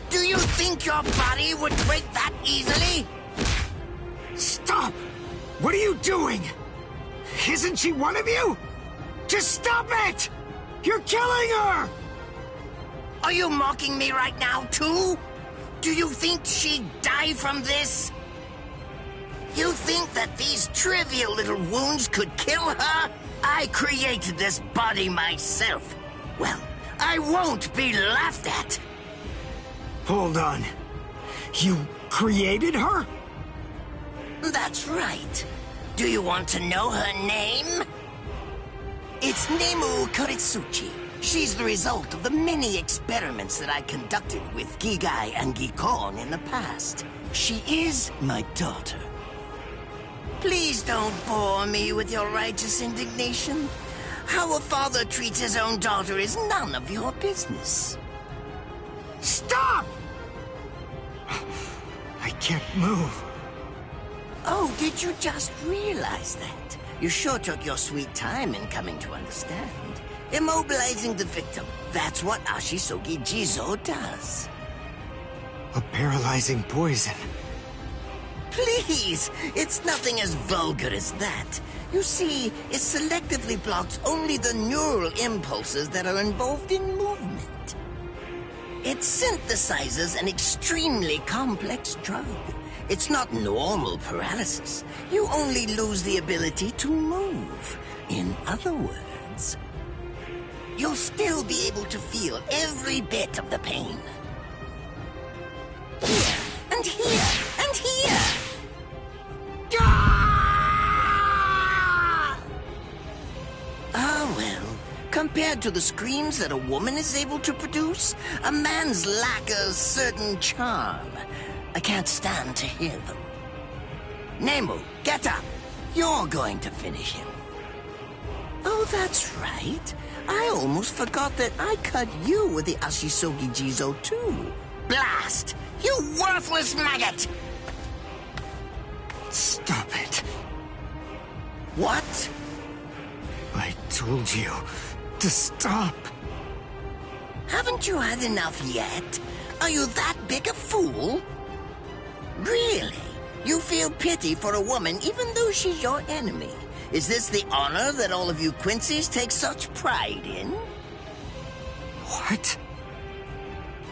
do you think your body would break that easily? Stop! What are you doing? Isn't she one of you? Just stop it! You're killing her! Are you mocking me right now, too? Do you think she'd die from this? You think that these trivial little wounds could kill her? I created this body myself. Well, I won't be laughed at. Hold on. You created her? That's right. Do you want to know her name? It's Nemu Kuritsuchi. She's the result of the many experiments that I conducted with Gigai and Gikon in the past. She is my daughter. Please don't bore me with your righteous indignation. How a father treats his own daughter is none of your business. Stop! I can't move. Oh, did you just realize that? You sure took your sweet time in coming to understand. Immobilizing the victim, that's what Ashisogi Jizo does. A paralyzing poison. Please, it's nothing as vulgar as that. You see, it selectively blocks only the neural impulses that are involved in movement. It synthesizes an extremely complex drug. It's not normal paralysis. You only lose the ability to move. In other words, you'll still be able to feel every bit of the pain. Here, and here, and here! Ah, well, compared compared to the screams that a woman is able to produce, a man's lack a certain charm. I can't stand to hear them. Nemu, get up. You're going to finish him. Oh, that's right. I almost forgot that I cut you with the Ashisogi Jizo too. Blast! You worthless maggot! Stop it. What? I told you to stop. Haven't you had enough yet? Are you that big a fool? Really? You feel pity for a woman even though she's your enemy? Is this the honor that all of you Quincy's take such pride in? What?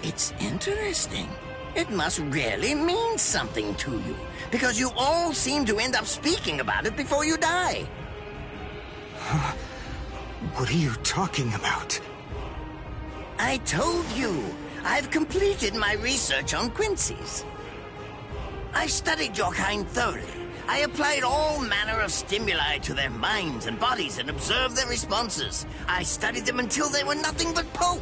It's interesting. It must really mean something to you, because you all seem to end up speaking about it before you die. What are you talking about? I told you, I've completed my research on Quincy's. I studied your kind thoroughly. I applied all manner of stimuli to their minds and bodies and observed their responses. I studied them until they were nothing but pulp.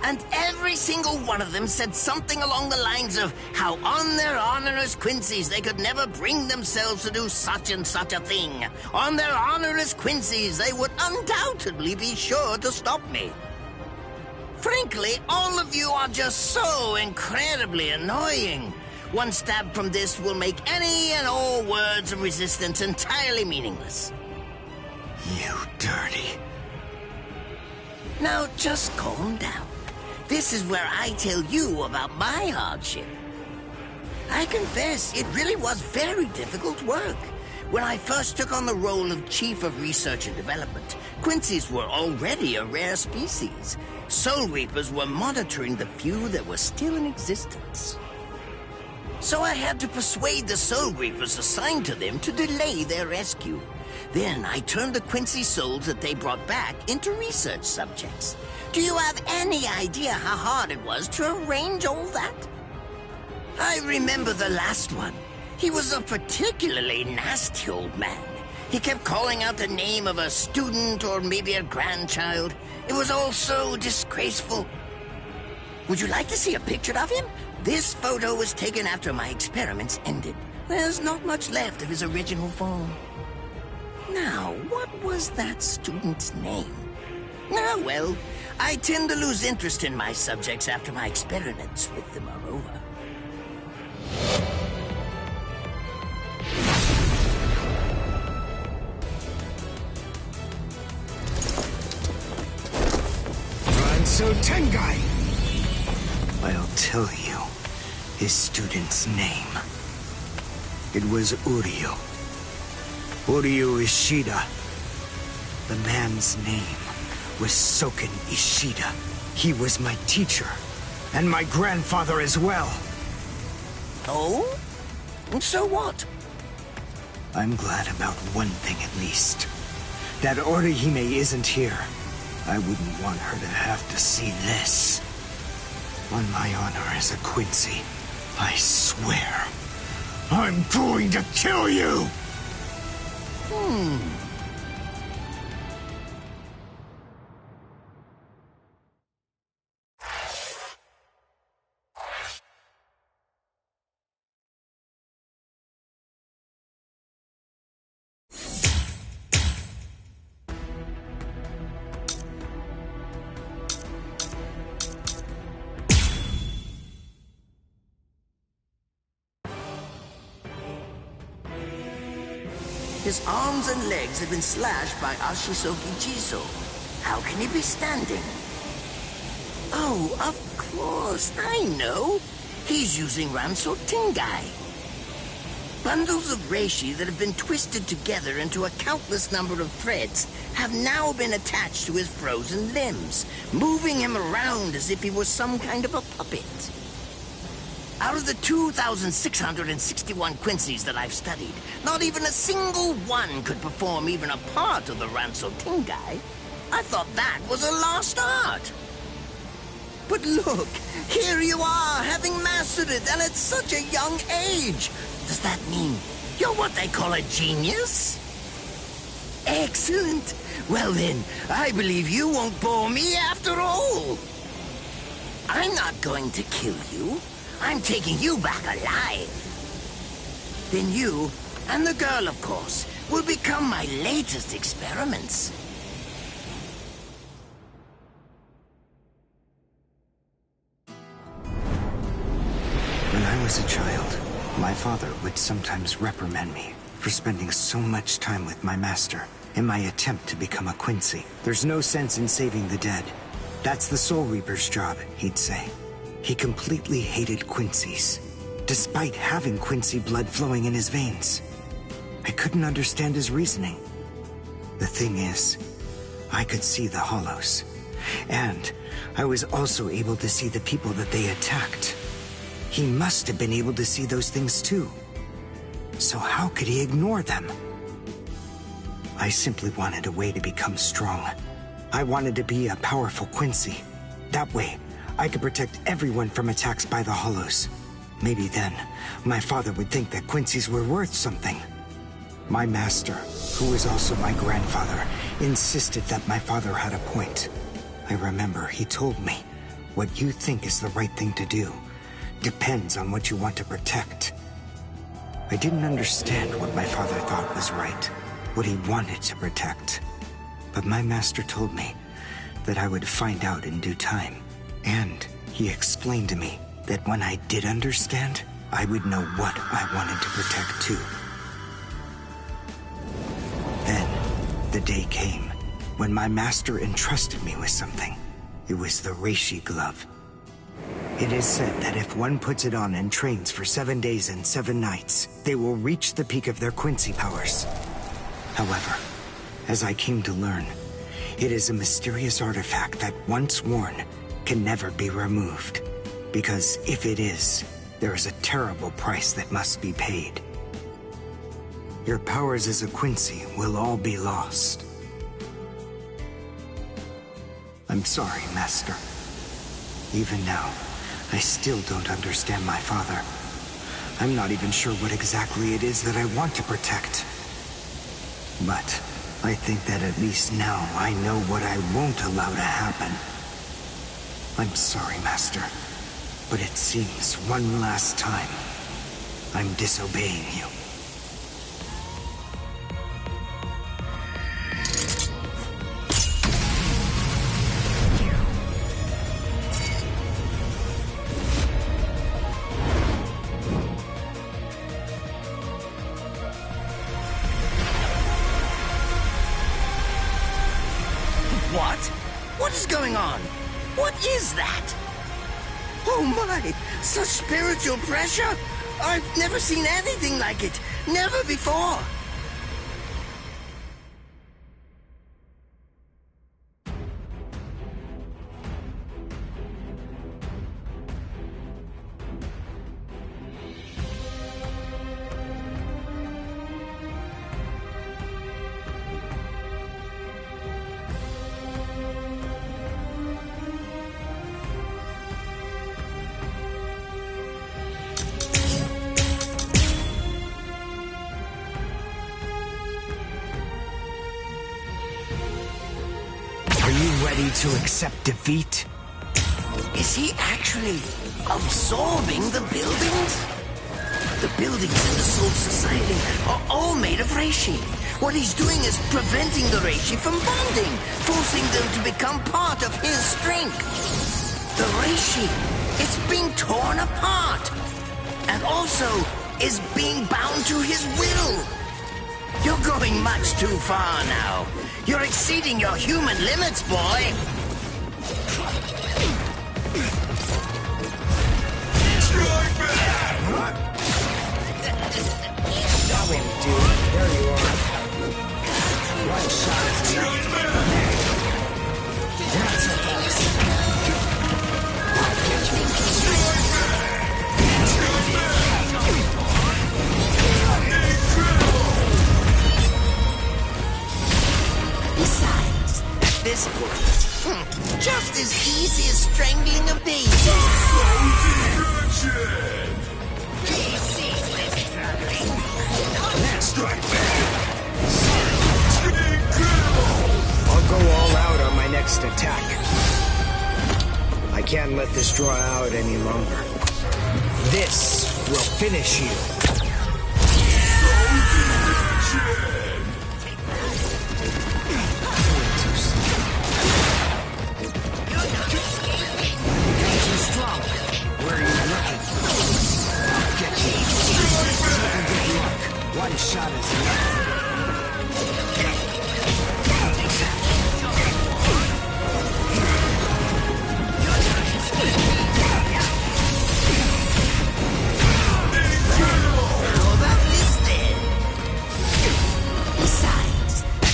And every single one of them said something along the lines of how on their honor as Quincy's they could never bring themselves to do such and such a thing. On their honor as Quincy's they would undoubtedly be sure to stop me. Frankly, all of you are just so incredibly annoying. One stab from this will make any and all words of resistance entirely meaningless. You dirty. Now just calm down. This is where I tell you about my hardship. I confess, it really was very difficult work. When I first took on the role of Chief of Research and Development, Quincy's were already a rare species. Soul Reapers were monitoring the few that were still in existence. So I had to persuade the Soul Reapers assigned to them to delay their rescue. Then I turned the Quincy souls that they brought back into research subjects. Do you have any idea how hard it was to arrange all that? I remember the last one. He was a particularly nasty old man. He kept calling out the name of a student or maybe a grandchild. It was all so disgraceful. Would you like to see a picture of him? This photo was taken after my experiments ended. There's not much left of his original form. Now, what was that student's name? Ah, well, I tend to lose interest in my subjects after my experiments with them are over. Ranso Tengai! I'll tell you his student's name. It was Uryu. Uryu Ishida. The man's name was Soken Ishida. He was my teacher, and my grandfather as well. Oh? And so what? I'm glad about one thing at least. That Orihime isn't here. I wouldn't want her to have to see this. On my honor as a Quincy, I swear, I'm going to kill you! His arms and legs have been slashed by Ashisogi Jizo. How can he be standing? Oh, of course, I know. He's using Ranso Tengai. Bundles of reishi that have been twisted together into a countless number of threads have now been attached to his frozen limbs, moving him around as if he was some kind of a puppet. Out of the 2,661 Quincy's that I've studied, not even a single one could perform even a part of the Ranso Tengai. I thought that was a lost art. But look, here you are, having mastered it, and at such a young age. Does that mean you're what they call a genius? Excellent. Well then, I believe you won't bore me after all. I'm not going to kill you. I'm taking you back alive. Then you, and the girl of course, will become my latest experiments. When I was a child, my father would sometimes reprimand me for spending so much time with my master in my attempt to become a Quincy. There's no sense in saving the dead. That's the Soul Reaper's job, he'd say. He completely hated Quincy's, despite having Quincy blood flowing in his veins. I couldn't understand his reasoning. The thing is, I could see the hollows, and I was also able to see the people that they attacked. He must have been able to see those things too. So how could he ignore them? I simply wanted a way to become strong. I wanted to be a powerful Quincy. That way, I could protect everyone from attacks by the hollows. Maybe then, my father would think that Quincy's were worth something. My master, who was also my grandfather, insisted that my father had a point. I remember he told me, what you think is the right thing to do depends on what you want to protect. I didn't understand what my father thought was right, what he wanted to protect. But my master told me that I would find out in due time. And he explained to me that when I did understand, I would know what I wanted to protect too. Then, the day came when my master entrusted me with something. It was the Reishi glove. It is said that if one puts it on and trains for 7 days and 7 nights, they will reach the peak of their Quincy powers. However, as I came to learn, it is a mysterious artifact that once worn can never be removed. Because if it is, there is a terrible price that must be paid. Your powers as a Quincy will all be lost. I'm sorry, Master. Even now, I still don't understand my father. I'm not even sure what exactly it is that I want to protect. But I think that at least now I know what I won't allow to happen. I'm sorry, Master, but it seems one last time I'm disobeying you. What? What is going on? What is that? Oh my! Such spiritual pressure! I've never seen anything like it! Never before! Ready to accept defeat? Is he actually absorbing the buildings? The buildings in the Soul Society are all made of Reishi. What he's doing is preventing the Reishi from bonding, forcing them to become part of his strength. The Reishi is being torn apart, and also is being bound to his will. You're going much too far now. You're exceeding your human limits, boy. Strike back! That won't do. There you are. One shot is enough. Not so fast. Besides, at this point, just as easy as strangling a baby. Strike back! Incredible! I'll go all out on my next attack. I can't let this draw out any longer. This will finish you. Too strong. Where are you looking? Get you. Good luck. One shot is enough.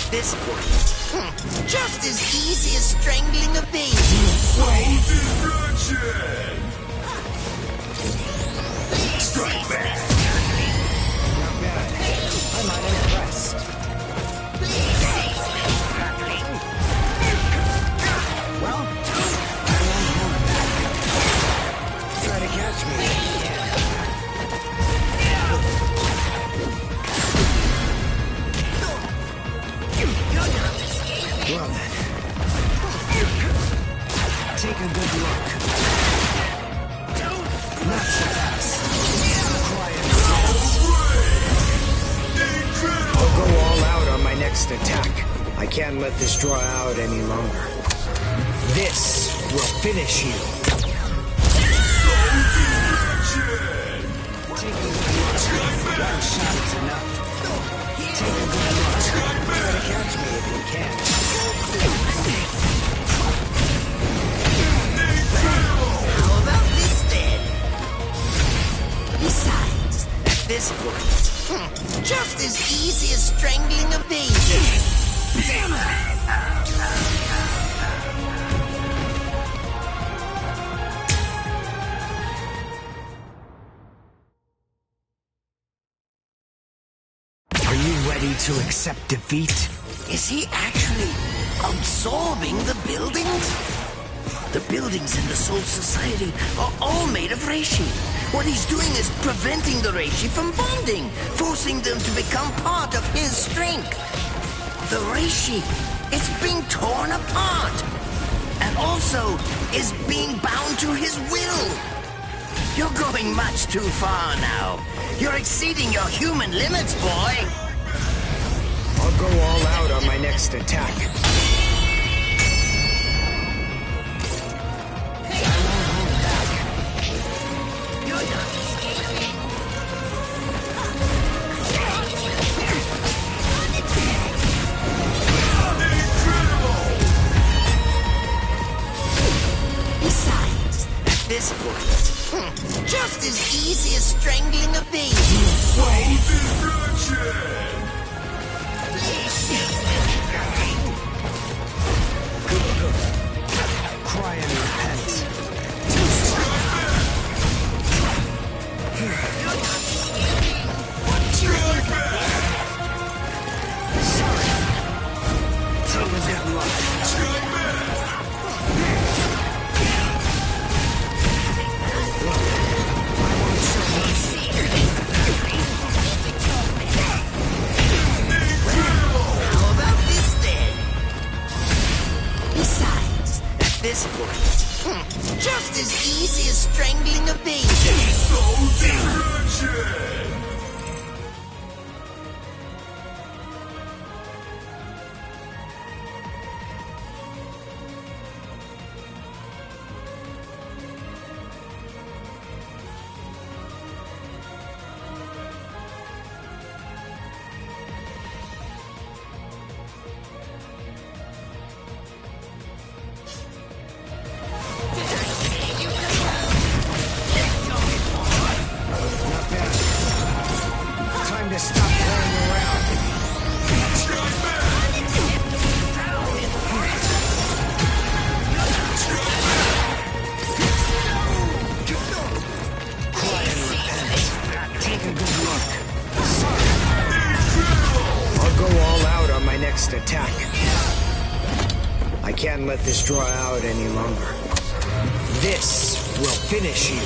This point, just as easy as strangling a baby. Strike back! Not bad. I'm unimpressed. Well, I won't hold back. Try to catch me if you can. Well then, take a good look. Not so fast. Quiet. I'll go all out on my next attack. I can't let this draw out any longer. This will finish you. Take a good look. One shot is enough. Take a good look. Try to catch me if you can. How about this then? Besides, at this point, just as easy as strangling a baby. Damn it! Ready to accept defeat? Is he actually absorbing the buildings? The buildings in the Soul Society are all made of reishi. What he's doing is preventing the reishi from bonding, forcing them to become part of his strength. The reishi is being torn apart, and also is being bound to his will. You're going much too far now. You're exceeding your human limits, boy. I'll go all out on my next attack. Besides, at this point, just as easy as strangling a baby. Cry and repent. Sorry. Take a good look. I won't show mercy. How about this then? Besides, at this point, just as easy as strangling a baby. Attack. I can't let this draw out any longer. This will finish you.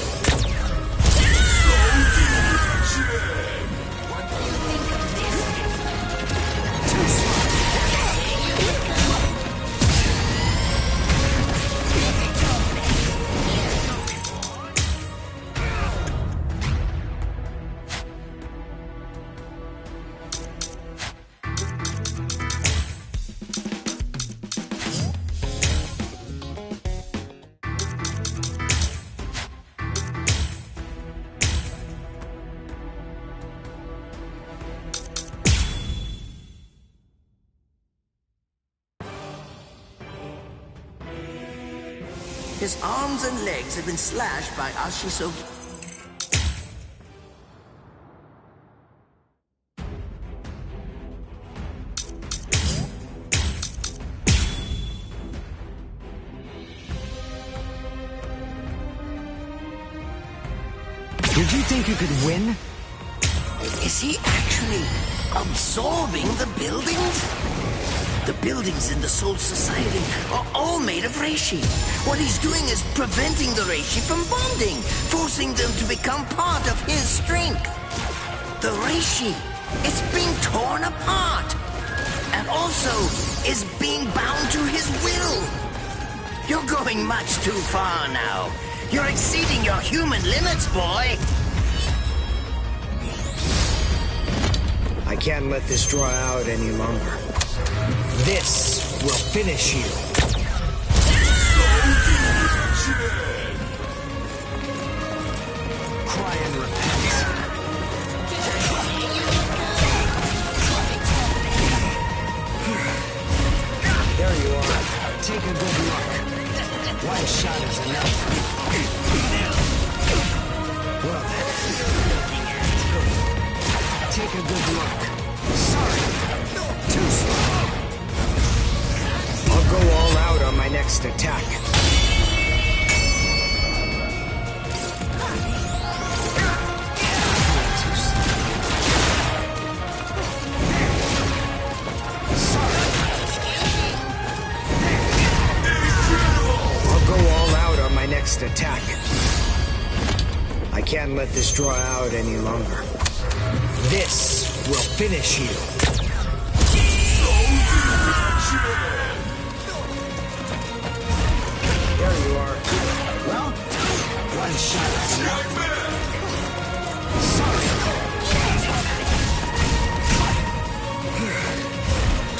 His arms and legs have been slashed by Ashiso. Did you think you could win? Is he actually absorbing the buildings? The buildings in the Soul Society are all made of reishi. What he's doing is preventing the reishi from bonding, forcing them to become part of his strength. The reishi, it's being torn apart, and also is being bound to his will. You're going much too far now. You're exceeding your human limits, boy. I can't let this draw out any longer. This will finish you. Cry and repent. There you are. Take a good look. One shot is enough. Well then. Take a good look. Sorry. Too slow. I'll go all out on my next attack. Too slow. Sorry. I'll go all out on my next attack. I can't let this draw out any longer. This will finish you. There you are. Well, one shot is enough. Sorry.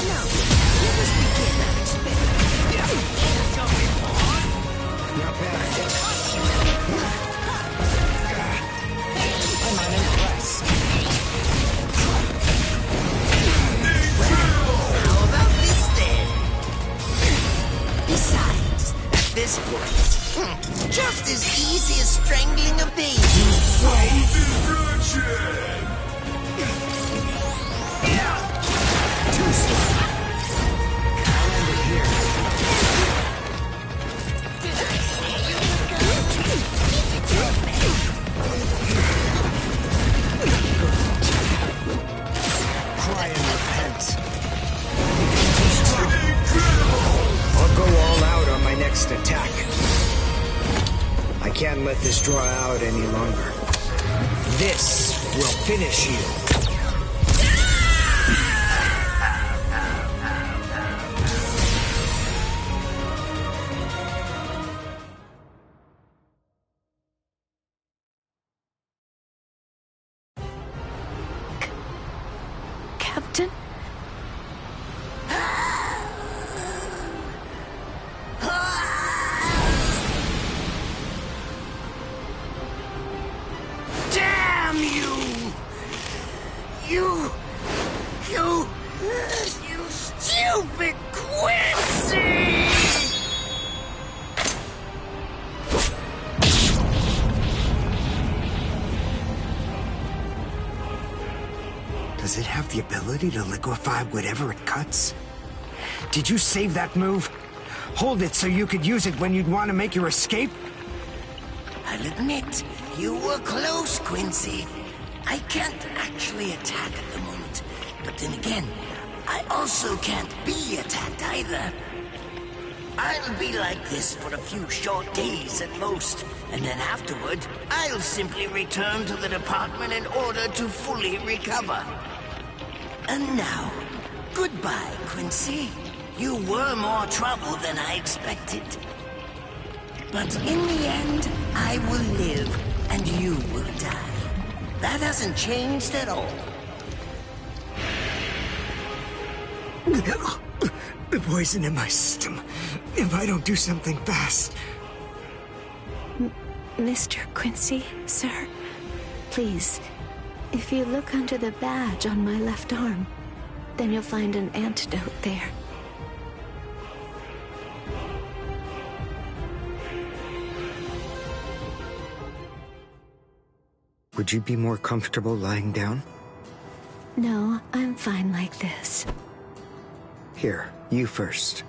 Now, let us begin our experiment. Not bad. I'm unimpressed. How about this then? Besides, at this point, just as easy as strangling a baby. Too slow. I'll end it here. Cry and repent. I'll go all out on my next attack. I can't let this draw out any longer. This will finish you. Captain? Damn you! You stupid Quincy! Does it have the ability to liquefy whatever it cuts? Did you save that move? Hold it so you could use it when you'd want to make your escape? I'll admit, you were close, Quincy. I can't actually attack at the moment, but then again, I also can't be attacked either. I'll be like this for a few short days at most, and then afterward, I'll simply return to the department in order to fully recover. And now, goodbye, Quincy. You were more trouble than I expected. But in the end, I will live, and you will die. That hasn't changed at all. The poison in my system. If I don't do something fast. Mr. Quincy, sir, please, if you look under the badge on my left arm, then you'll find an antidote there. Would you be more comfortable lying down? No, I'm fine like this. Here, you first.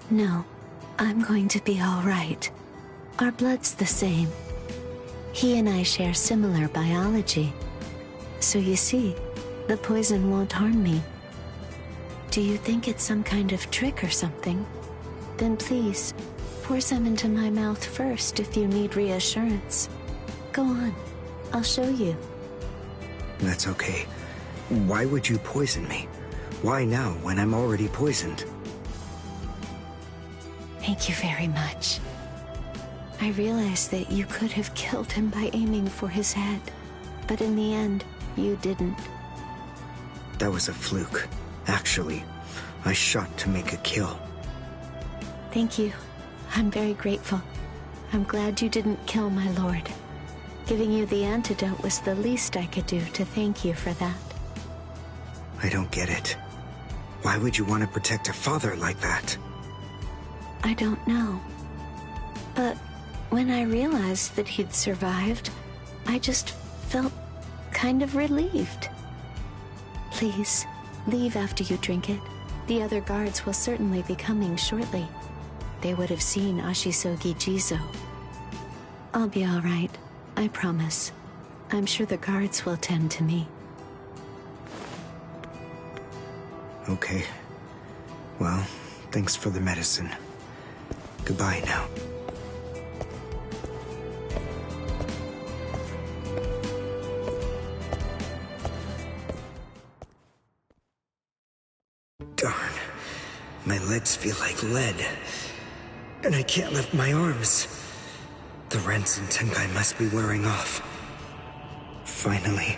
No, I'm going to be all right. Our blood's the same. He and I share similar biology. So you see, the poison won't harm me. Do you think it's some kind of trick or something? Then please, pour some into my mouth first if you need reassurance. Go on, I'll show you. That's okay. Why would you poison me? Why now, when I'm already poisoned? Thank you very much. I realized that you could have killed him by aiming for his head, but in the end, you didn't. That was a fluke. Actually, I shot to make a kill. Thank you. I'm very grateful. I'm glad you didn't kill my lord. Giving you the antidote was the least I could do to thank you for that. I don't get it. Why would you want to protect a father like that? I don't know. But when I realized that he'd survived, I just felt kind of relieved. Please, leave after you drink it. The other guards will certainly be coming shortly. They would have seen Ashisogi Jizo. I'll be all right, I promise. I'm sure the guards will tend to me. Okay. Well, thanks for the medicine. Goodbye now. Darn. My legs feel like lead. And I can't lift my arms. The rents in Tenkai must be wearing off. Finally,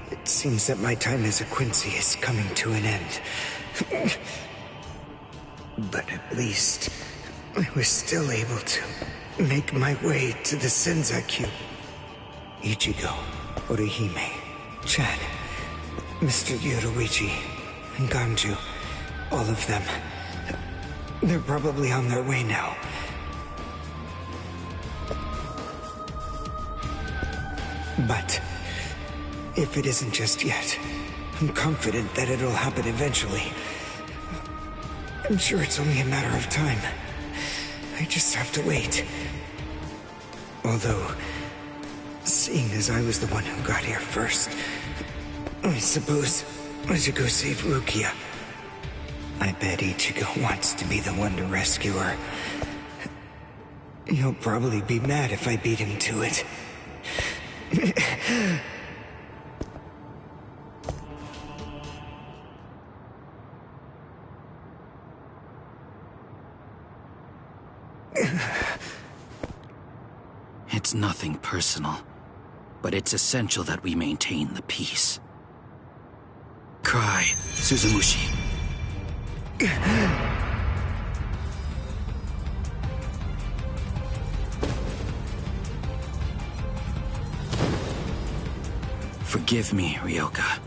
it seems that my time as a Quincy is coming to an end. But at least, I was still able to make my way to the Senzakyu. Ichigo, Orihime, Chad, Mr. Yoruichi, and Ganju, all of them. They're probably on their way now. But if it isn't just yet, I'm confident that it'll happen eventually. I'm sure it's only a matter of time. I just have to wait. Although, seeing as I was the one who got here first, I suppose I should go save Rukia. I bet Ichigo wants to be the one to rescue her. He'll probably be mad if I beat him to it. It's nothing personal, but it's essential that we maintain the peace. Cry, Suzumushi. Forgive me, Ryoka.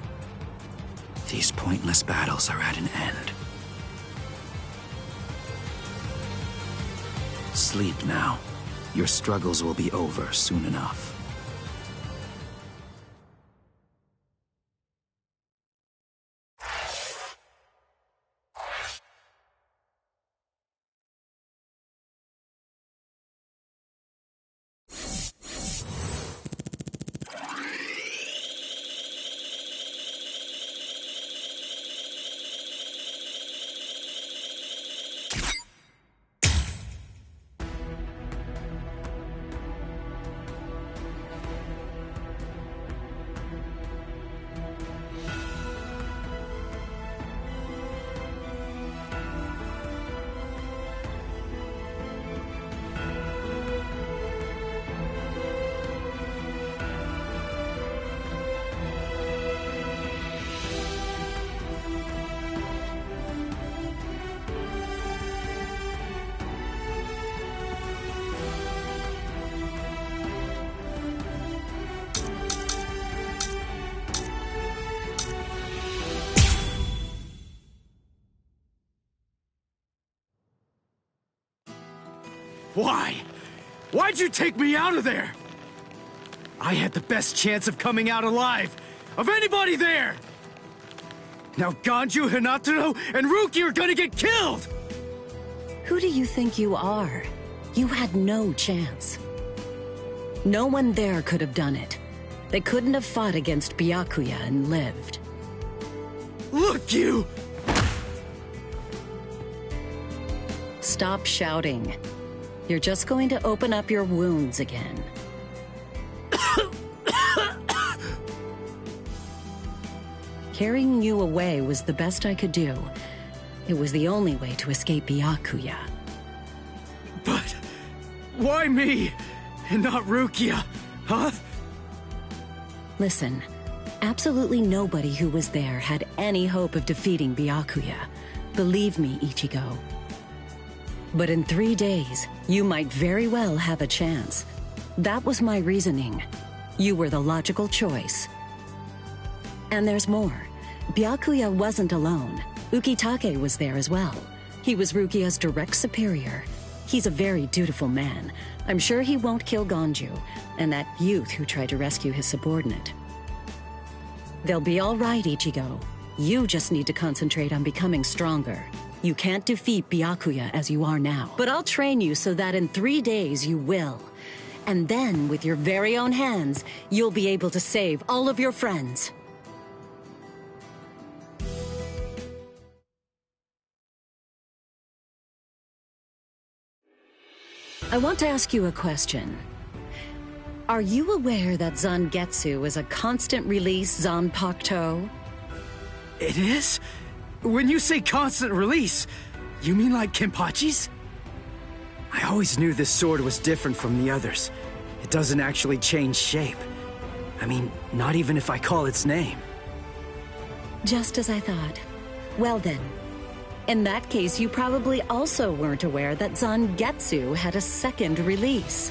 These pointless battles are at an end. Sleep now. Your struggles will be over soon enough. Why? Why'd you take me out of there? I had the best chance of coming out alive, of anybody there! Now Ganju, Hinataro, and Ruki are gonna get killed! Who do you think you are? You had no chance. No one there could have done it. They couldn't have fought against Byakuya and lived. Look, you! Stop shouting. You're just going to open up your wounds again. Carrying you away was the best I could do. It was the only way to escape Byakuya. But why me and not Rukia, huh? Listen, absolutely nobody who was there had any hope of defeating Byakuya. Believe me, Ichigo. But in 3 days, you might very well have a chance. That was my reasoning. You were the logical choice. And there's more. Byakuya wasn't alone. Ukitake was there as well. He was Rukia's direct superior. He's a very dutiful man. I'm sure he won't kill Ganju, and that youth who tried to rescue his subordinate. They'll be all right, Ichigo. You just need to concentrate on becoming stronger. You can't defeat Byakuya as you are now. But I'll train you so that in 3 days you will. And then, with your very own hands, you'll be able to save all of your friends. I want to ask you a question. Are you aware that Zangetsu is a constant release Zanpakuto? It is? When you say constant release, you mean like Kenpachi's? I always knew this sword was different from the others. It doesn't actually change shape. I mean, not even if I call its name. Just as I thought. Well then, in that case, you probably also weren't aware that Zangetsu had a second release.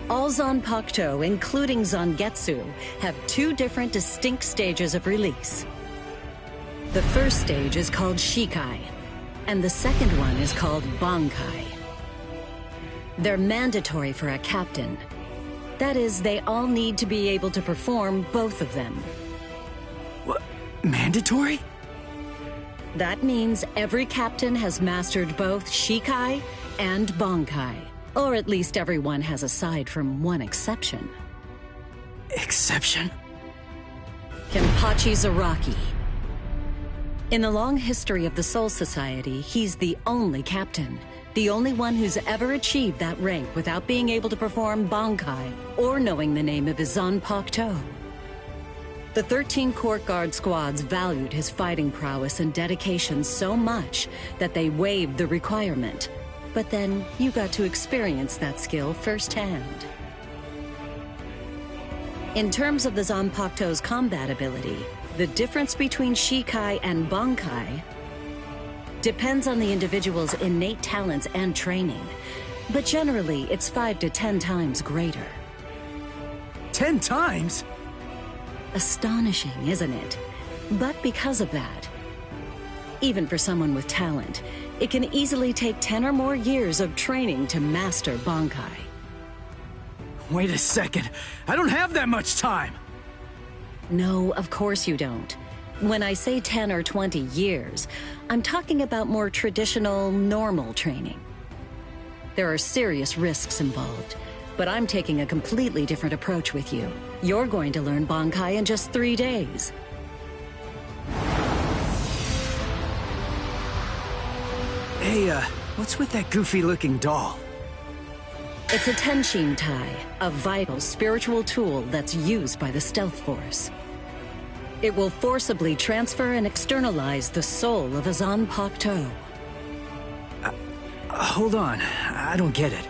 All Zanpakuto, including Zangetsu, have 2 different distinct stages of release. The first stage is called Shikai, and the second one is called Bankai. They're mandatory for a captain. That is, they all need to be able to perform both of them. What? Mandatory? That means every captain has mastered both Shikai and Bankai. Or at least everyone has aside from one exception. Exception? Kenpachi Zaraki. In the long history of the Soul Society, he's the only captain. The only one who's ever achieved that rank without being able to perform Bankai or knowing the name of his Zanpakuto. The 13 court guard squads valued his fighting prowess and dedication so much that they waived the requirement. But then you got to experience that skill firsthand. In terms of the Zanpakuto's combat ability, the difference between Shikai and Bankai depends on the individual's innate talents and training, but generally it's 5 to 10 times greater. 10 times? Astonishing, isn't it? But because of that, even for someone with talent, it can easily take 10 or more years of training to master Bankai. Wait a second, I don't have that much time! No, of course you don't. When I say 10 or 20 years, I'm talking about more traditional, normal training. There are serious risks involved, but I'm taking a completely different approach with you. You're going to learn Bankai in just 3 days. Hey, what's with that goofy-looking doll? It's a Tenshin Tai, a vital spiritual tool that's used by the Stealth Force. It will forcibly transfer and externalize the soul of a Zanpakuto. Hold on, I don't get it.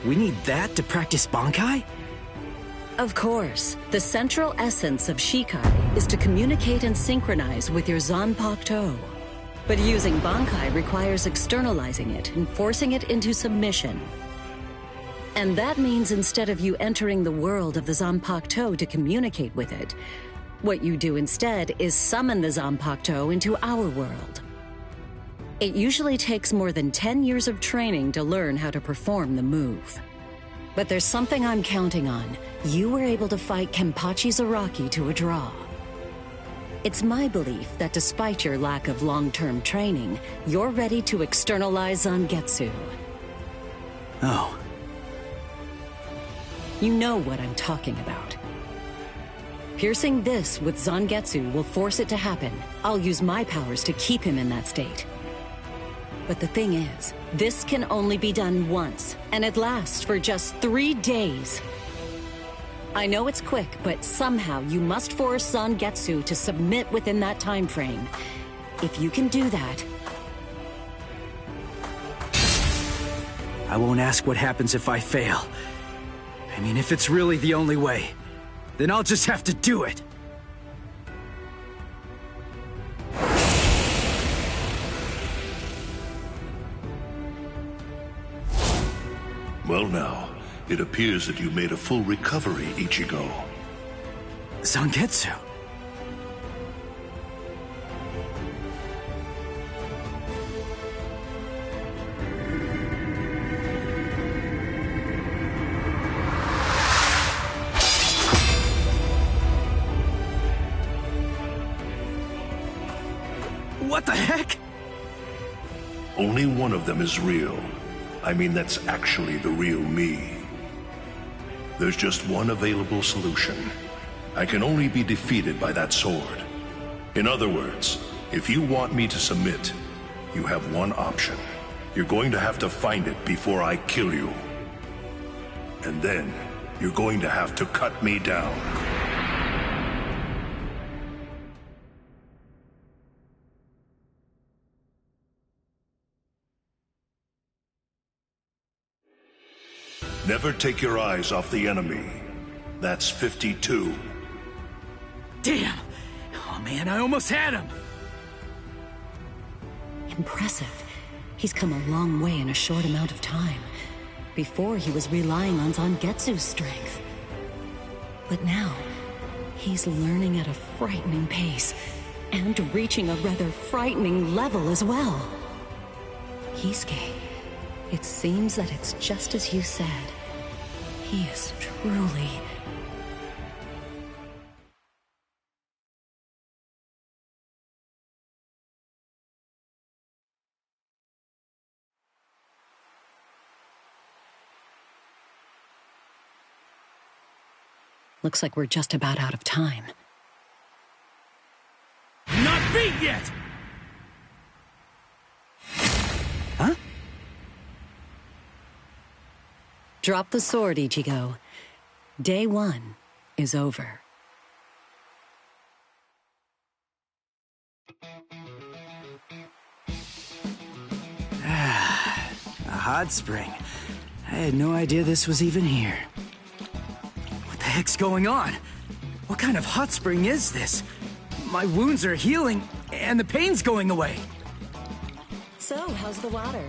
We need that to practice Bankai? Of course. The central essence of Shikai is to communicate and synchronize with your Zanpakuto. But using Bankai requires externalizing it and forcing it into submission. And that means instead of you entering the world of the Zanpakuto to communicate with it, what you do instead is summon the Zanpakuto into our world. It usually takes more than 10 years of training to learn how to perform the move. But there's something I'm counting on. You were able to fight Kenpachi Zaraki to a draw. It's my belief that despite your lack of long-term training, you're ready to externalize Zangetsu. Oh. You know what I'm talking about. Piercing this with Zangetsu will force it to happen. I'll use my powers to keep him in that state. But the thing is, this can only be done once, and it lasts for just 3 days. I know it's quick, but somehow you must force Zangetsu to submit within that time frame. If you can do that... I won't ask what happens if I fail. I mean, if it's really the only way, then I'll just have to do it. Well now, it appears that you made a full recovery, Ichigo. Zangetsu? What the heck? Only one of them is real. I mean, that's actually the real me. There's just one available solution. I can only be defeated by that sword. In other words, if you want me to submit, you have one option. You're going to have to find it before I kill you. And then, you're going to have to cut me down. Never take your eyes off the enemy. That's 52. Damn! Oh man, I almost had him! Impressive. He's come a long way in a short amount of time. Before, he was relying on Zangetsu's strength. But now, he's learning at a frightening pace, and reaching a rather frightening level as well. Kisuke, it seems that it's just as you said. He is truly... Looks like we're just about out of time. Not beat yet! Huh? Drop the sword, Ichigo. Day 1 is over. A hot spring. I had no idea this was even here. What the heck's going on? What kind of hot spring is this? My wounds are healing, and the pain's going away. So, how's the water?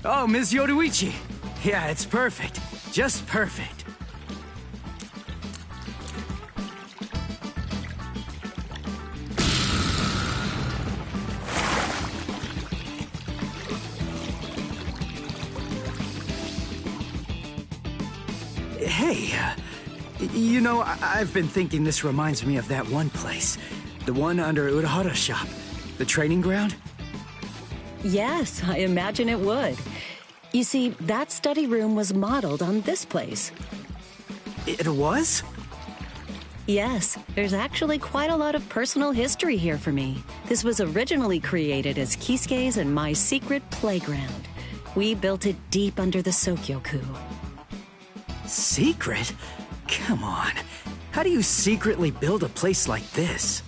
Oh, Ms. Yoruichi. Yeah, it's perfect. Just perfect. Hey, you know, I've been thinking this reminds me of that one place. The one under Urahara's shop. The training ground? Yes, I imagine it would. You see, that study room was modeled on this place. It was? Yes, there's actually quite a lot of personal history here for me. This was originally created as Kisuke's and my secret playground. We built it deep under the Sokyoku. Secret? Come on. How do you secretly build a place like this?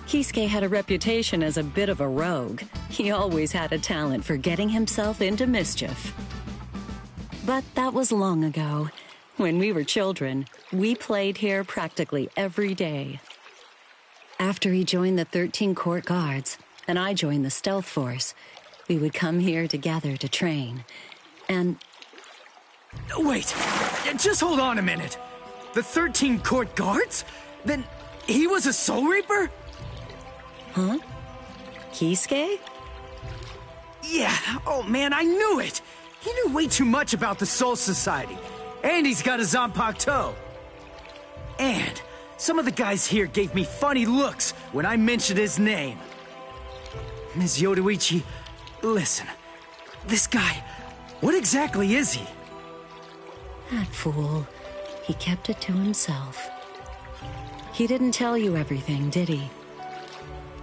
Kisuke had a reputation as a bit of a rogue. He always had a talent for getting himself into mischief. But that was long ago. When we were children, we played here practically every day. After he joined the 13 Court Guards, and I joined the Stealth Force, we would come here together to train. And... Wait, just hold on a minute. The 13 Court Guards? Then he was a Soul Reaper? Huh? Kisuke? Yeah, oh man, I knew it! He knew way too much about the Soul Society. And he's got a Zanpakuto. And some of the guys here gave me funny looks when I mentioned his name. Ms. Yoruichi, listen. This guy, what exactly is he? That fool. He kept it to himself. He didn't tell you everything, did he?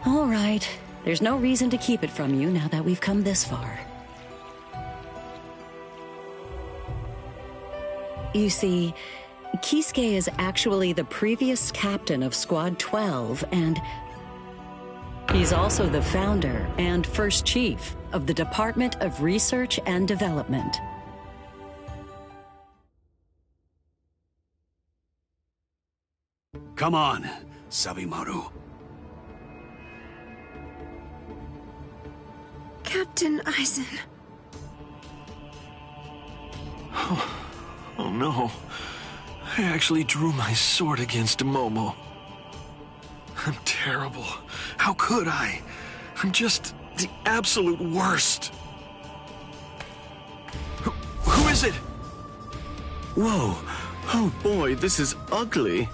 All right. There's no reason to keep it from you now that we've come this far. You see, Kisuke is actually the previous captain of Squad 12, and he's also the founder and first chief of the Department of Research and Development. Come on, Sabimaru. Captain Aizen. Oh no. I actually drew my sword against Momo. I'm terrible. How could I? I'm just the absolute worst. Who is it? Whoa. Oh boy, this is ugly.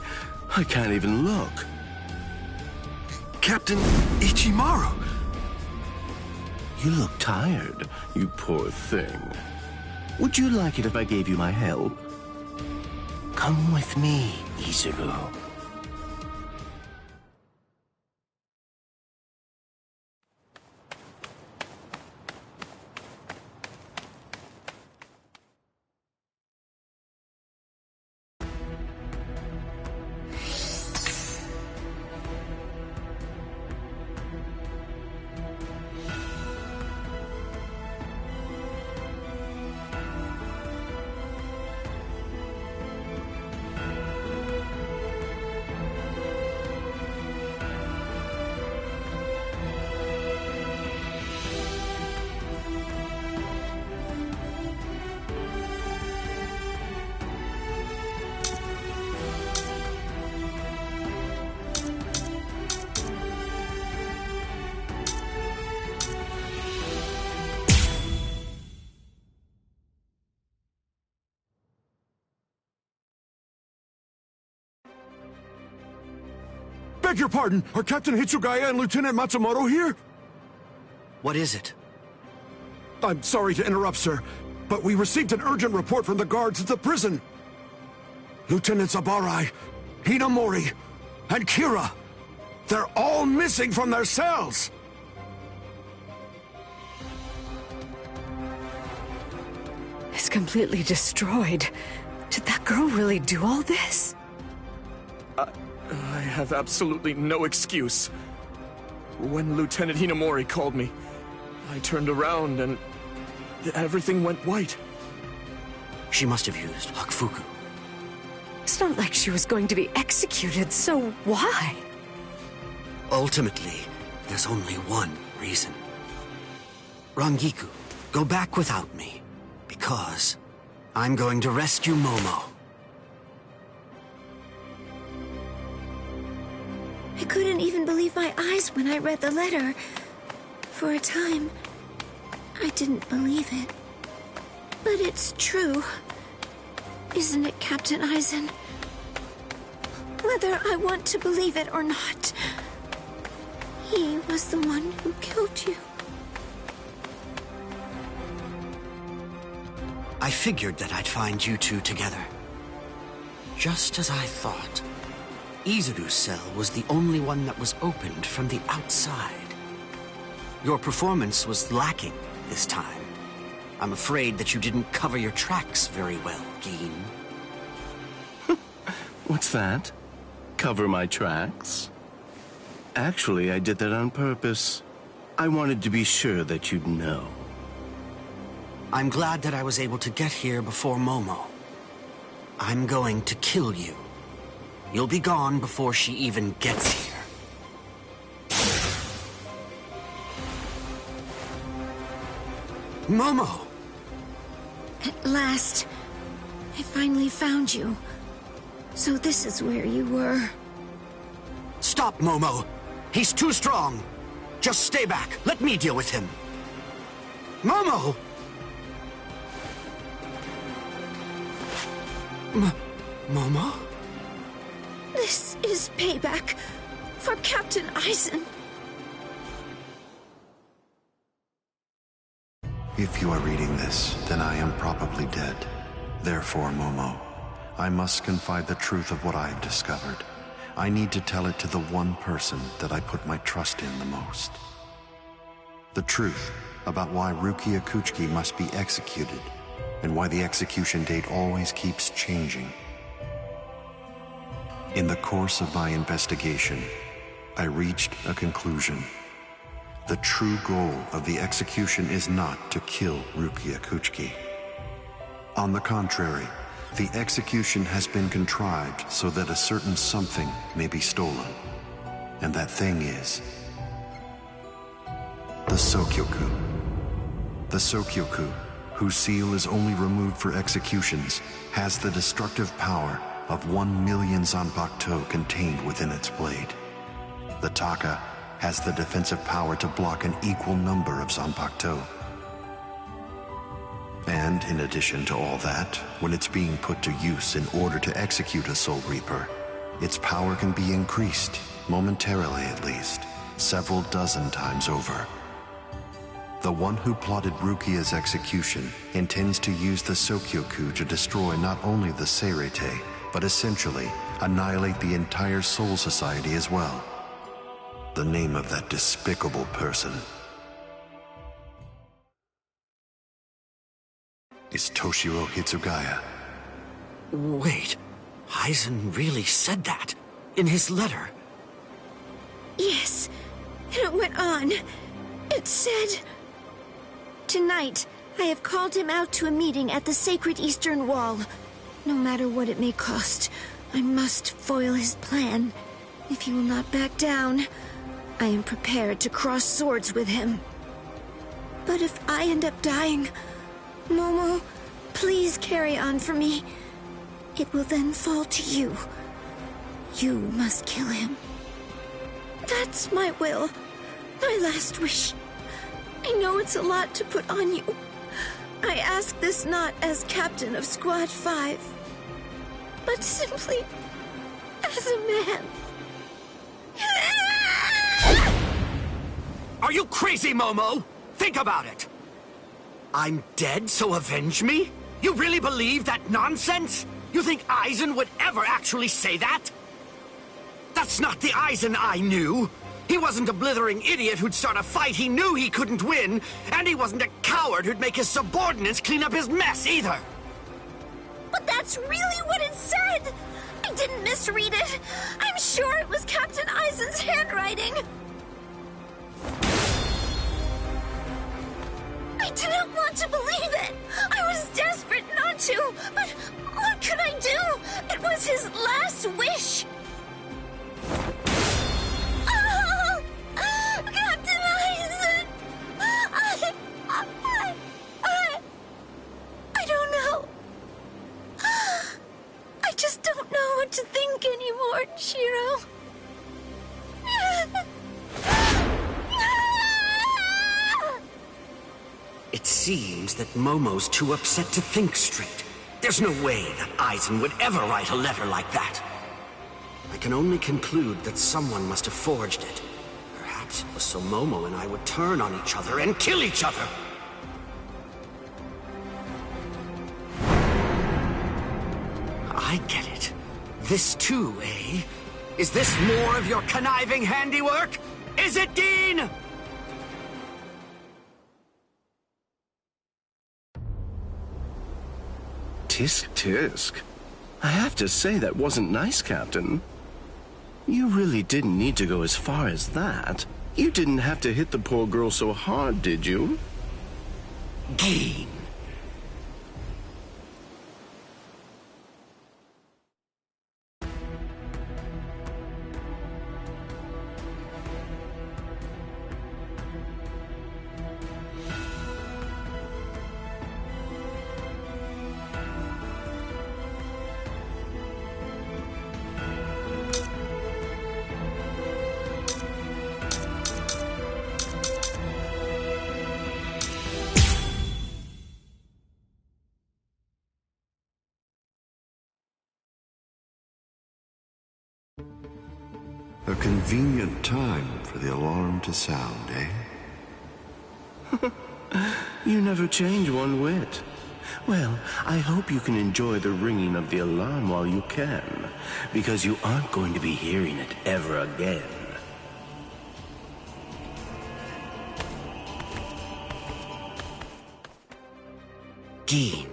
I can't even look. Captain Ichimaru. You look tired, you poor thing. Would you like it if I gave you my help? Come with me, Izuru. Beg your pardon, are Captain Hitsugaya and Lieutenant Matsumoto here? What is it? I'm sorry to interrupt, sir, but we received an urgent report from the guards at the prison. Lieutenant Zabarai, Hinamori, and Kira, they're all missing from their cells! It's completely destroyed. Did that girl really do all this? I have absolutely no excuse. When Lieutenant Hinamori called me, I turned around and everything went white. She must have used Hakufuku. It's not like she was going to be executed, so why? Ultimately, there's only one reason. Rangiku, go back without me, because I'm going to rescue Momo. I couldn't even believe my eyes when I read the letter. For a time, I didn't believe it. But it's true. Isn't it, Captain Aizen? Whether I want to believe it or not, he was the one who killed you. I figured that I'd find you two together. Just as I thought. Izuru's cell was the only one that was opened from the outside. Your performance was lacking this time. I'm afraid that you didn't cover your tracks very well, Gin. What's that? Cover my tracks? Actually, I did that on purpose. I wanted to be sure that you'd know. I'm glad that I was able to get here before Momo. I'm going to kill you. You'll be gone before she even gets here. Momo! At last, I finally found you. So this is where you were. Stop, Momo! He's too strong! Just stay back. Let me deal with him. Momo! Momo? This is payback for Captain Eisen. If you are reading this, then I am probably dead. Therefore, Momo, I must confide the truth of what I have discovered. I need to tell it to the one person that I put my trust in the most. The truth about why Rukia Kuchiki must be executed, and why the execution date always keeps changing. In the course of my investigation, I reached a conclusion. The true goal of the execution is not to kill Rukia Kuchiki. On the contrary, the execution has been contrived so that a certain something may be stolen. And that thing is the Sokyoku. The Sokyoku, whose seal is only removed for executions, has the destructive power of 1 million Zanpakuto contained within its blade. The Taka has the defensive power to block an equal number of Zanpakuto. And in addition to all that, when it's being put to use in order to execute a Soul Reaper, its power can be increased, momentarily at least, several dozen times over. The one who plotted Rukia's execution intends to use the Sokyoku to destroy not only the Seirete, but essentially annihilate the entire Soul Society as well. The name of that despicable person is Toshiro Hitsugaya. Wait, Eisen really said that in his letter? Yes, and it went on. It said, "Tonight, I have called him out to a meeting at the Sacred Eastern Wall. No matter what it may cost, I must foil his plan. If he will not back down, I am prepared to cross swords with him. But if I end up dying, Momo, please carry on for me. It will then fall to you. You must kill him. That's my will, my last wish. I know it's a lot to put on you. I ask this not as captain of Squad 5, but simply as a man." Are you crazy, Momo? Think about it. I'm dead, so avenge me? You really believe that nonsense? You think Eisen would ever actually say that? That's not the Eisen I knew. He wasn't a blithering idiot who'd start a fight he knew he couldn't win, and he wasn't a coward who'd make his subordinates clean up his mess either. But that's really what it said! I didn't misread it. I'm sure it was Captain Eisen's handwriting. I didn't want to believe it. I was desperate not to, but what could I do? It was his last wish. Oh, Captain Eisen! I don't know. I just don't know what to think anymore, Shiro. It seems that Momo's too upset to think straight. There's no way that Eisen would ever write a letter like that. I can only conclude that someone must have forged it. Perhaps it was so Momo and I would turn on each other and kill each other. I get it. This too, eh? Is this more of your conniving handiwork? Is it, Dean? Tisk tisk. I have to say that wasn't nice, Captain. You really didn't need to go as far as that. You didn't have to hit the poor girl so hard, did you? Dean. A convenient time for the alarm to sound, eh? You never change one whit. Well, I hope you can enjoy the ringing of the alarm while you can, because you aren't going to be hearing it ever again. Geen,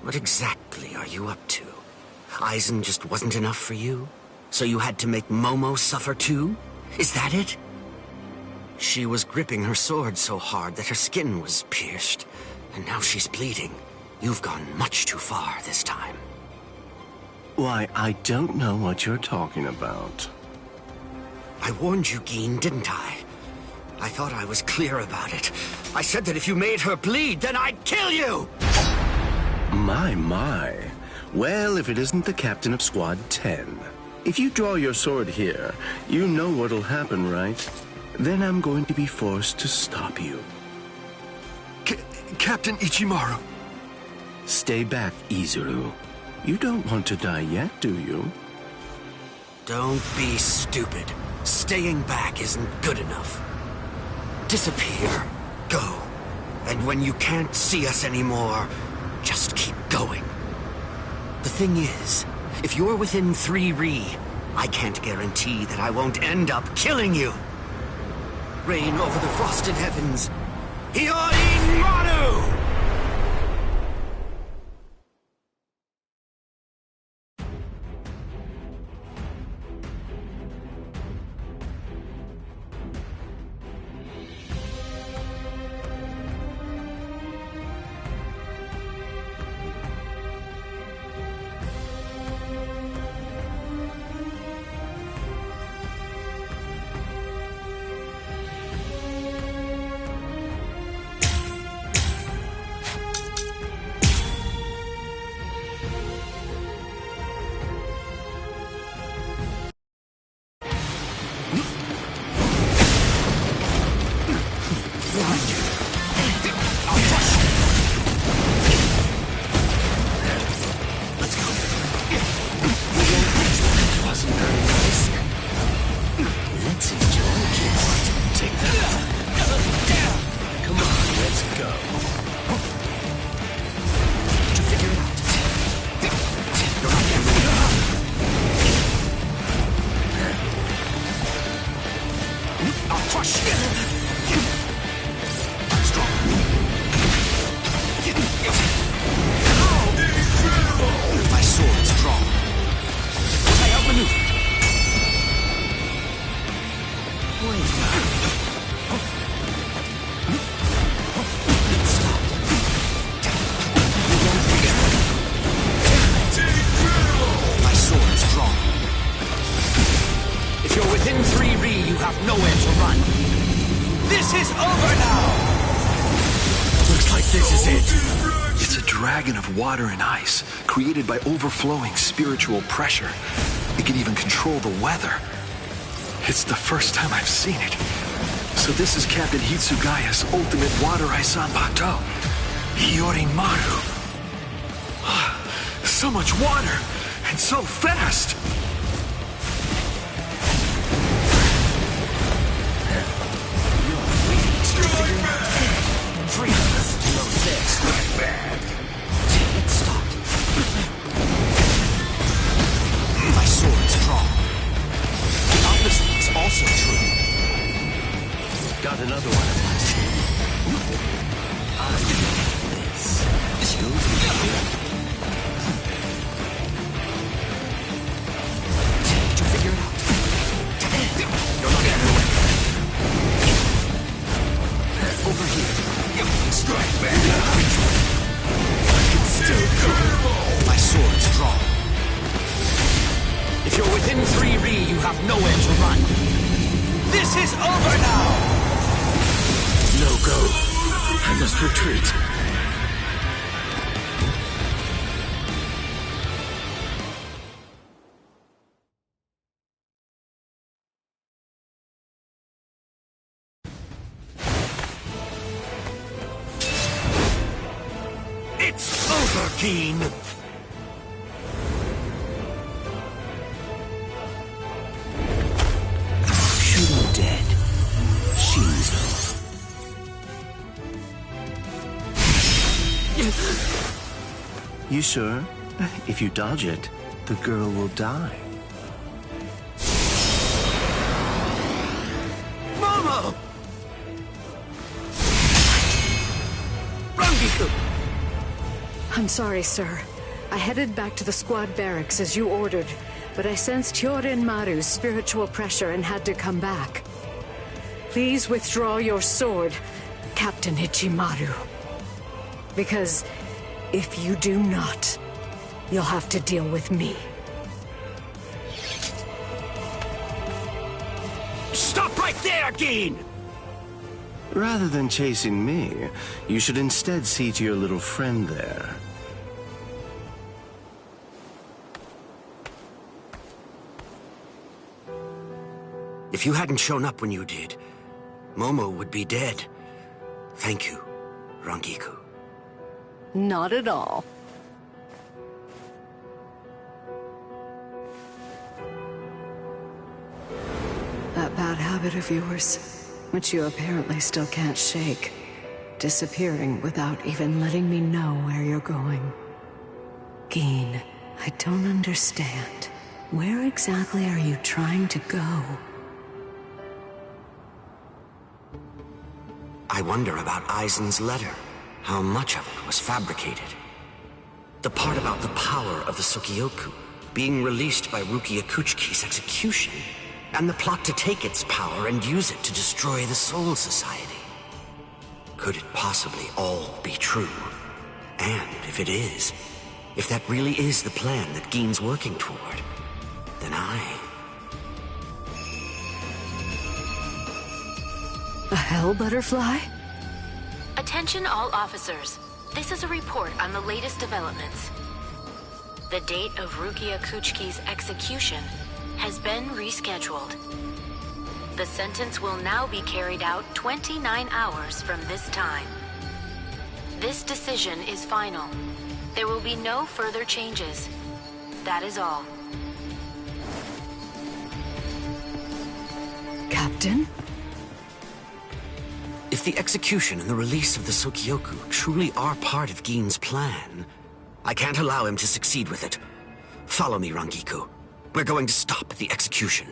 what exactly are you up to? Aizen just wasn't enough for you? So you had to make Momo suffer too? Is that it? She was gripping her sword so hard that her skin was pierced, and now she's bleeding. You've gone much too far this time. Why, I don't know what you're talking about. I warned you, Geen, didn't I? I thought I was clear about it. I said that if you made her bleed, then I'd kill you! My. Well, if it isn't the captain of Squad 10. If you draw your sword here, you know what'll happen, right? Then I'm going to be forced to stop you. Captain Ichimaru. Stay back, Izuru. You don't want to die yet, do you? Don't be stupid. Staying back isn't good enough. Disappear. Go. And when you can't see us anymore, just keep going. The thing is, if you're within 3 Ri, I can't guarantee that I won't end up killing you. Reign over the frosted heavens. Hiyori Maru! Water and ice, created by overflowing spiritual pressure. It can even control the weather. It's the first time I've seen it. So this is Captain Hitsugaya's ultimate water ice on Bato. Hiyori Maru. So much water, and so fast! Also true. Got another one of these. I need this. You'll be here. Did you figure it out? You're not getting away. Over here. Strike back. I can still go. My sword's drawn. If you're within 3 Ri, you have nowhere to run. This is over now! No go. I must retreat. It's over, Geen! You sure? If you dodge it, the girl will die. Momo! Rangiku! I'm sorry, sir. I headed back to the squad barracks as you ordered, but I sensed Hyorin Maru's spiritual pressure and had to come back. Please withdraw your sword, Captain Ichimaru. Because if you do not, you'll have to deal with me. Stop right there, Gin! Rather than chasing me, you should instead see to your little friend there. If you hadn't shown up when you did, Momo would be dead. Thank you, Rangiku. Not at all. That bad habit of yours, which you apparently still can't shake, disappearing without even letting me know where you're going. Gin, I don't understand. Where exactly are you trying to go? I wonder about Aizen's letter. How much of it was fabricated? The part about the power of the Sokioku being released by Rukia Kuchiki's execution, and the plot to take its power and use it to destroy the Soul Society. Could it possibly all be true? And if it is, if that really is the plan that Gin's working toward, then A hell butterfly? Attention all officers. This is a report on the latest developments. The date of Rukia Kuchiki's execution has been rescheduled. The sentence will now be carried out 29 hours from this time. This decision is final. There will be no further changes. That is all. Captain? if the execution and the release of the Sokioku truly are part of Gin's plan, I can't allow him to succeed with it. Follow me, Rangiku. We're going to stop the execution.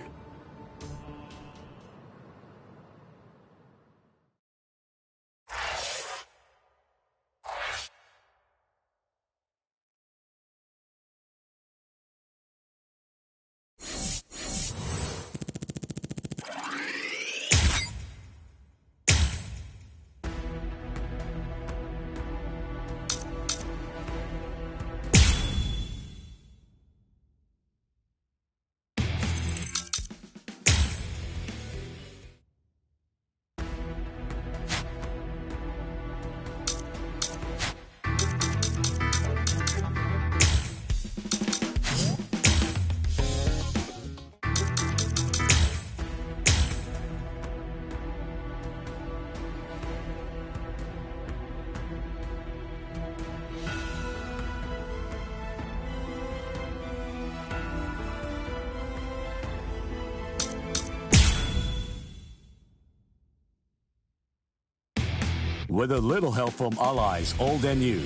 With a little help from allies old and new,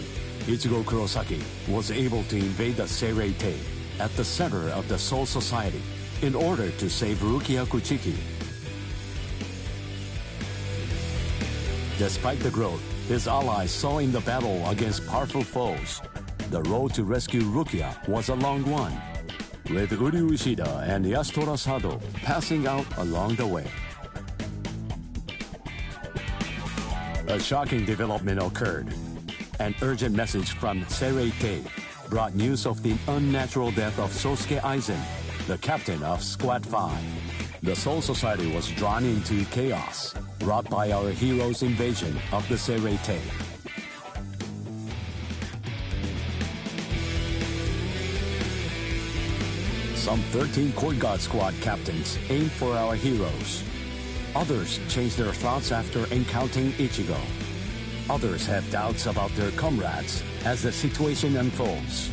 Ichigo Kurosaki was able to invade the Seirei-tei at the center of the Soul Society in order to save Rukia Kuchiki. Despite the growth his allies saw in the battle against powerful foes, the road to rescue Rukia was a long one, with Uryu Ishida and Yasutora Sado passing out along the way. A shocking development occurred. An urgent message from Seirei-tei brought news of the unnatural death of Sosuke Aizen, the captain of Squad 5. The Soul Society was drawn into chaos, wrought by our hero's invasion of the Seirei-tei. Some 13 Court Guard Squad captains aimed for our heroes. Others changed their thoughts after encountering Ichigo. Others have doubts about their comrades as the situation unfolds.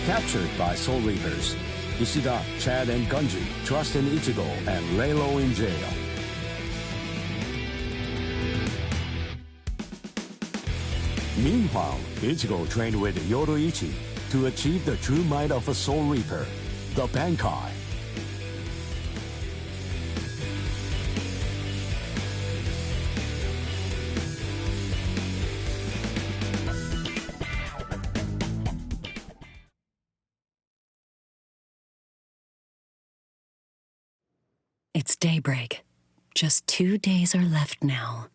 Captured by Soul Reapers, Ishida, Chad, and Gunji trust in Ichigo and lay low in jail. Meanwhile, Ichigo trained with Yoruichi to achieve the true might of a Soul Reaper, the Bankai. It's daybreak. Just 2 days are left now.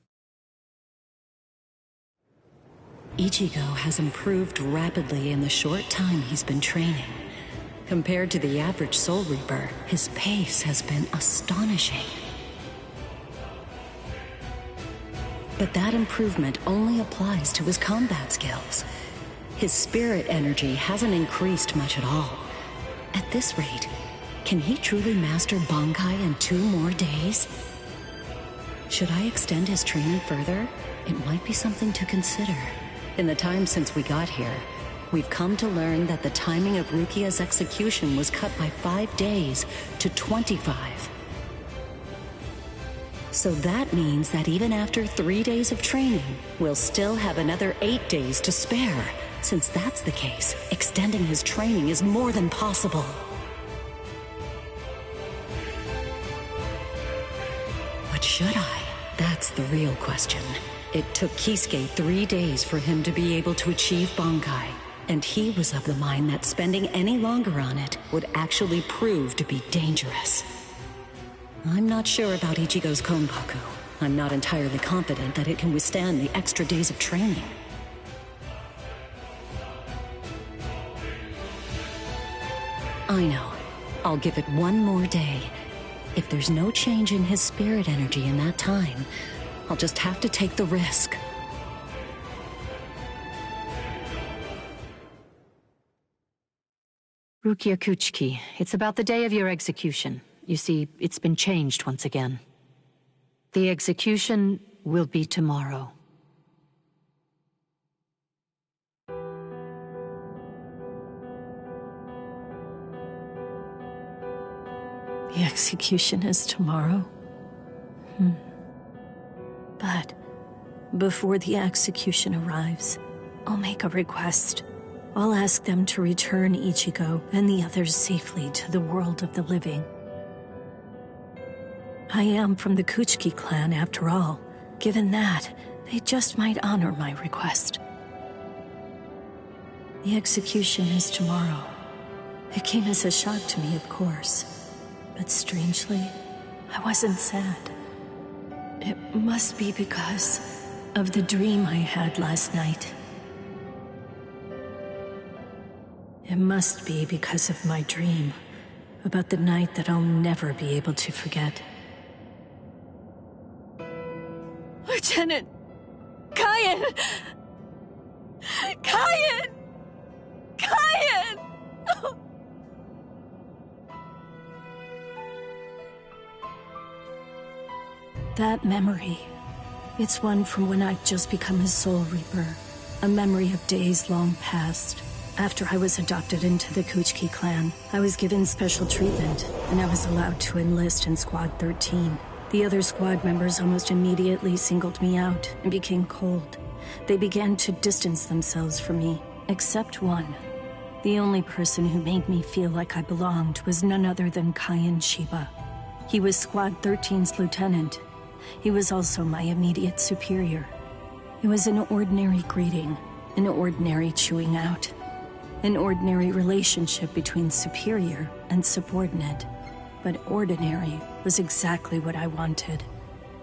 Ichigo has improved rapidly in the short time he's been training. Compared to the average Soul Reaper, his pace has been astonishing. But that improvement only applies to his combat skills. His spirit energy hasn't increased much at all. At this rate, can he truly master Bankai in 2 more days? Should I extend his training further? It might be something to consider. In the time since we got here, we've come to learn that the timing of Rukia's execution was cut by 5 days to 25. So that means that even after 3 days of training, we'll still have another 8 days to spare. Since that's the case, extending his training is more than possible. But should I? That's the real question. It took Kisuke 3 days for him to be able to achieve Bankai, and he was of the mind that spending any longer on it would actually prove to be dangerous. I'm not sure about Ichigo's Konbaku. I'm not entirely confident that it can withstand the extra days of training. I know. I'll give it 1 more day. If there's no change in his spirit energy in that time, I'll just have to take the risk. Rukia Kuchiki, it's about the day of your execution. You see, it's been changed once again. The execution will be tomorrow. The execution is tomorrow? But before the execution arrives, I'll make a request. I'll ask them to return Ichigo and the others safely to the world of the living. I am from the Kuchiki clan after all. Given that, they just might honor my request. The execution is tomorrow. It came as a shock to me, of course. But strangely, I wasn't sad. It must be because of the dream I had last night. It must be because of my dream about the night that I'll never be able to forget. Lieutenant! Kyan! Kyan! Kyan! That memory, it's one from when I'd just become a Soul Reaper. A memory of days long past. After I was adopted into the Kuchiki clan, I was given special treatment, and I was allowed to enlist in Squad 13. The other squad members almost immediately singled me out and became cold. They began to distance themselves from me, except one. The only person who made me feel like I belonged was none other than Kyan Shiba. He was Squad 13's lieutenant. He was also my immediate superior. It was an ordinary greeting, an ordinary chewing out, an ordinary relationship between superior and subordinate. But ordinary was exactly what I wanted.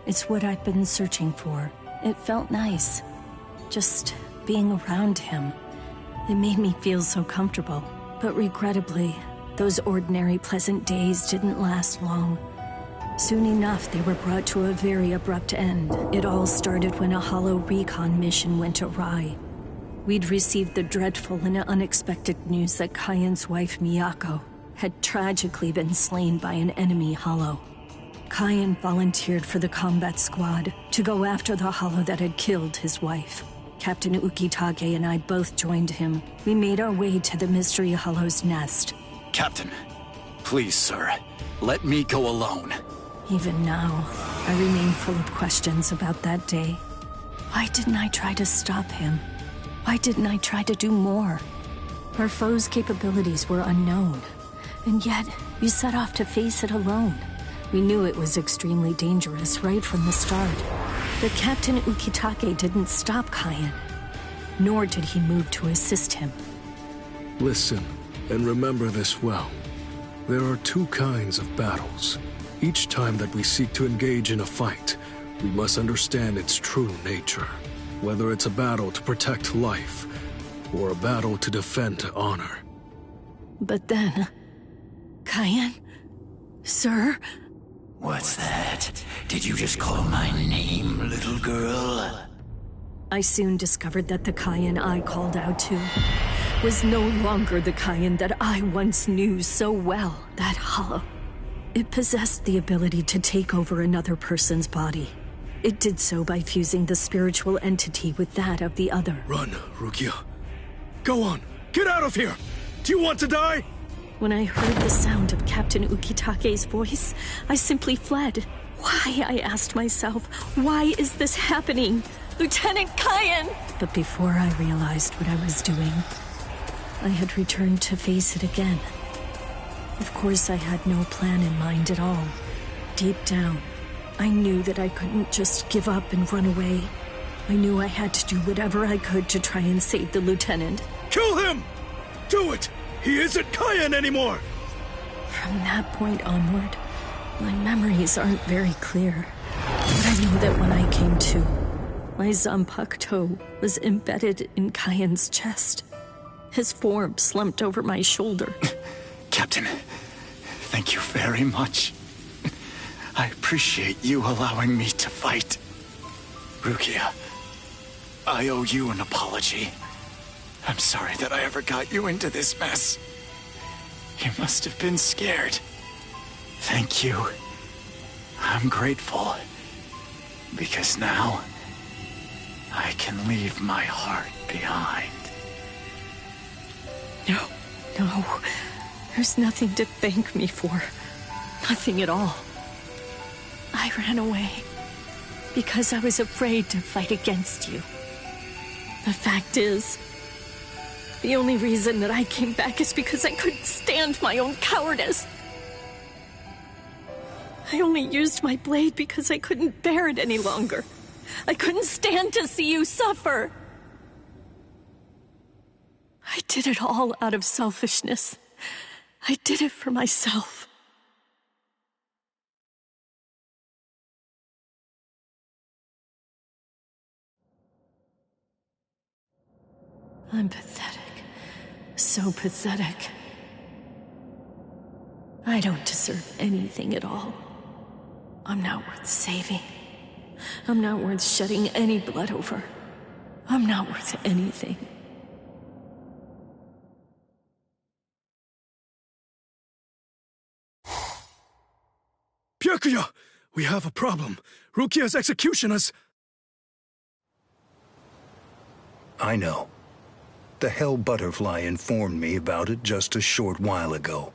It's what I'd been searching for. It felt nice, just being around him. It made me feel so comfortable. But regrettably, those ordinary pleasant days didn't last long. Soon enough, they were brought to a very abrupt end. It all started when a hollow recon mission went awry. We'd received the dreadful and unexpected news that Kyan's wife, Miyako, had tragically been slain by an enemy hollow. Kyan volunteered for the combat squad to go after the hollow that had killed his wife. Captain Ukitage and I both joined him. We made our way to the mystery hollow's nest. Captain, Please, sir. Let me go alone. Even now, I remain full of questions about that day. Why didn't I try to stop him? Why didn't I try to do more? Our foe's capabilities were unknown, and yet you set off to face it alone. We knew it was extremely dangerous right from the start. But Captain Ukitake didn't stop Kaien, nor did he move to assist him. Listen, and remember this well. There are two kinds of battles. Each time that we seek to engage in a fight, we must understand its true nature. Whether it's a battle to protect life, or a battle to defend honor. But then... Kaien? Sir? What's that? Did you just call my name, little girl? I soon discovered that the Kaien I called out to was no longer the Kaien that I once knew so well, that hollow. It possessed the ability to take over another person's body. It did so by fusing the spiritual entity with that of the other. Run, Rukia. Go on, get out of here! Do you want to die? When I heard the sound of Captain Ukitake's voice, I simply fled. Why, I asked myself, why is this happening? Lieutenant Kaien! But before I realized what I was doing, I had returned to face it again. Of course, I had no plan in mind at all. Deep down, I knew that I couldn't just give up and run away. I knew I had to do whatever I could to try and save the lieutenant. Kill him! Do it! He isn't Kaien anymore! From that point onward, my memories aren't very clear. But I know that when I came to, my Zanpakuto toe was embedded in Kaien's chest. His form slumped over my shoulder. Captain, thank you very much. I appreciate you allowing me to fight. Rukia, I owe you an apology. I'm sorry that I ever got you into this mess. You must have been scared. Thank you. I'm grateful. Because now, I can leave my heart behind. No. There's nothing to thank me for. Nothing at all. I ran away because I was afraid to fight against you. The fact is, the only reason that I came back is because I couldn't stand my own cowardice. I only used my blade because I couldn't bear it any longer. I couldn't stand to see you suffer. I did it all out of selfishness. I did it for myself. I'm pathetic. So pathetic. I don't deserve anything at all. I'm not worth saving. I'm not worth shedding any blood over. I'm not worth anything. Byakuya! We have a problem. Rukia's execution has... I know. The Hell Butterfly informed me about it just a short while ago.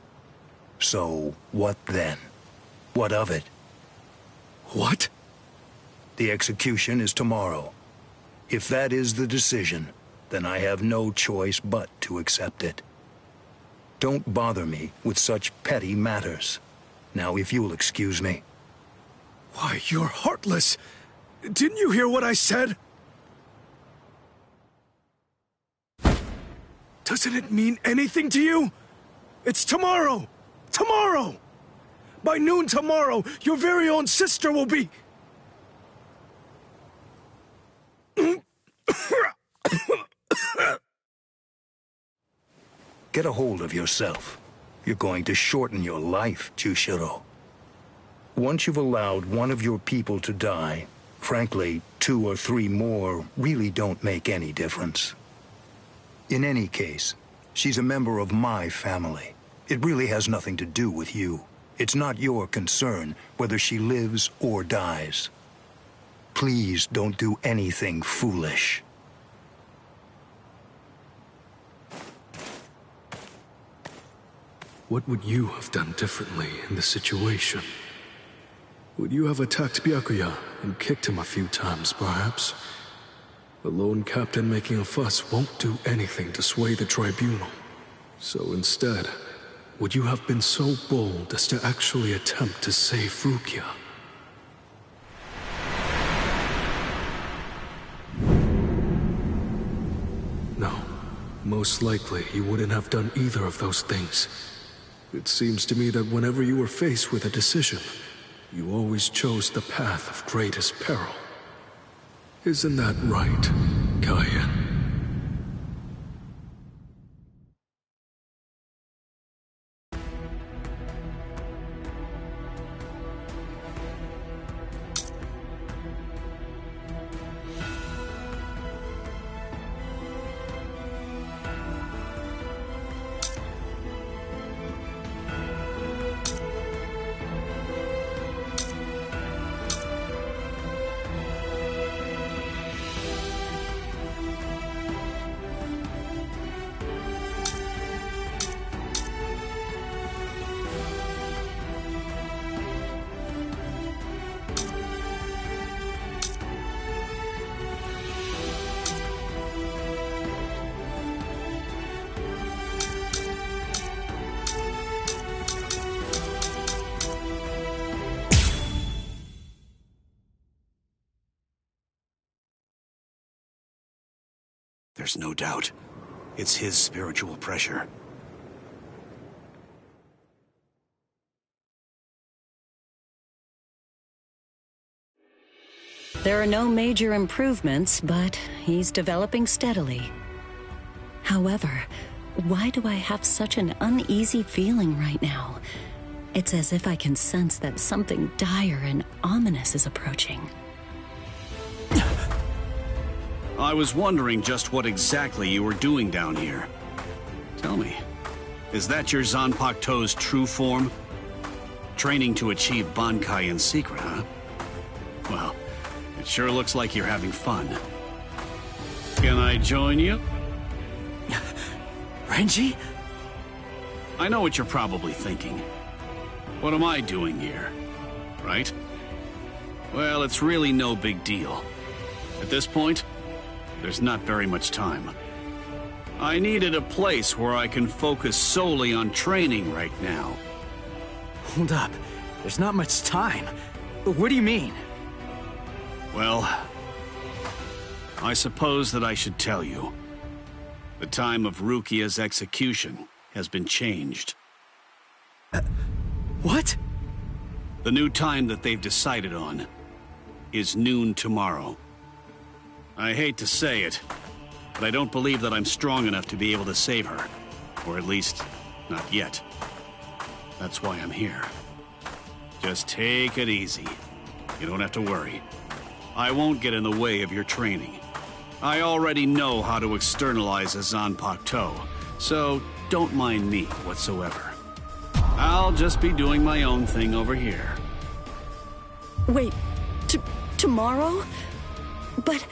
So, what then? What of it? What? The execution is tomorrow. If that is the decision, then I have no choice but to accept it. Don't bother me with such petty matters. Now, if you'll excuse me. Why, you're heartless. Didn't you hear what I said? Doesn't it mean anything to you? It's tomorrow! Tomorrow! By noon tomorrow, your very own sister will be... Get a hold of yourself. You're going to shorten your life, Jushiro. Once you've allowed one of your people to die, frankly, 2 or 3 more really don't make any difference. In any case, she's a member of my family. It really has nothing to do with you. It's not your concern whether she lives or dies. Please don't do anything foolish. what would you have done differently in this situation? Would you have attacked Byakuya and kicked him a few times, perhaps? A lone captain making a fuss won't do anything to sway the tribunal. So instead, would you have been so bold as to actually attempt to save Rukia? No. Most likely, you wouldn't have done either of those things. It seems to me that whenever you were faced with a decision, you always chose the path of greatest peril. Isn't that right, Kaien? There's no doubt. It's his spiritual pressure. There are no major improvements, but he's developing steadily. However, why do I have such an uneasy feeling right now? It's as if I can sense that something dire and ominous is approaching. I was wondering just what exactly you were doing down here. Tell me, is that your Zanpakuto's true form? Training to achieve Bankai in secret, huh? Well, it sure looks like you're having fun. Can I join you? Renji? I know what you're probably thinking. What am I doing here? Right? Well, it's really no big deal. At this point, there's not very much time. I needed a place where I can focus solely on training right now. Hold up. There's not much time. What do you mean? Well, I suppose that I should tell you. The time of Rukia's execution has been changed. What? The new time that they've decided on is noon tomorrow. I hate to say it, but I don't believe that I'm strong enough to be able to save her. Or at least, not yet. That's why I'm here. Just take it easy. You don't have to worry. I won't get in the way of your training. I already know how to externalize a Zanpakuto, so don't mind me whatsoever. I'll just be doing my own thing over here. Wait, tomorrow? But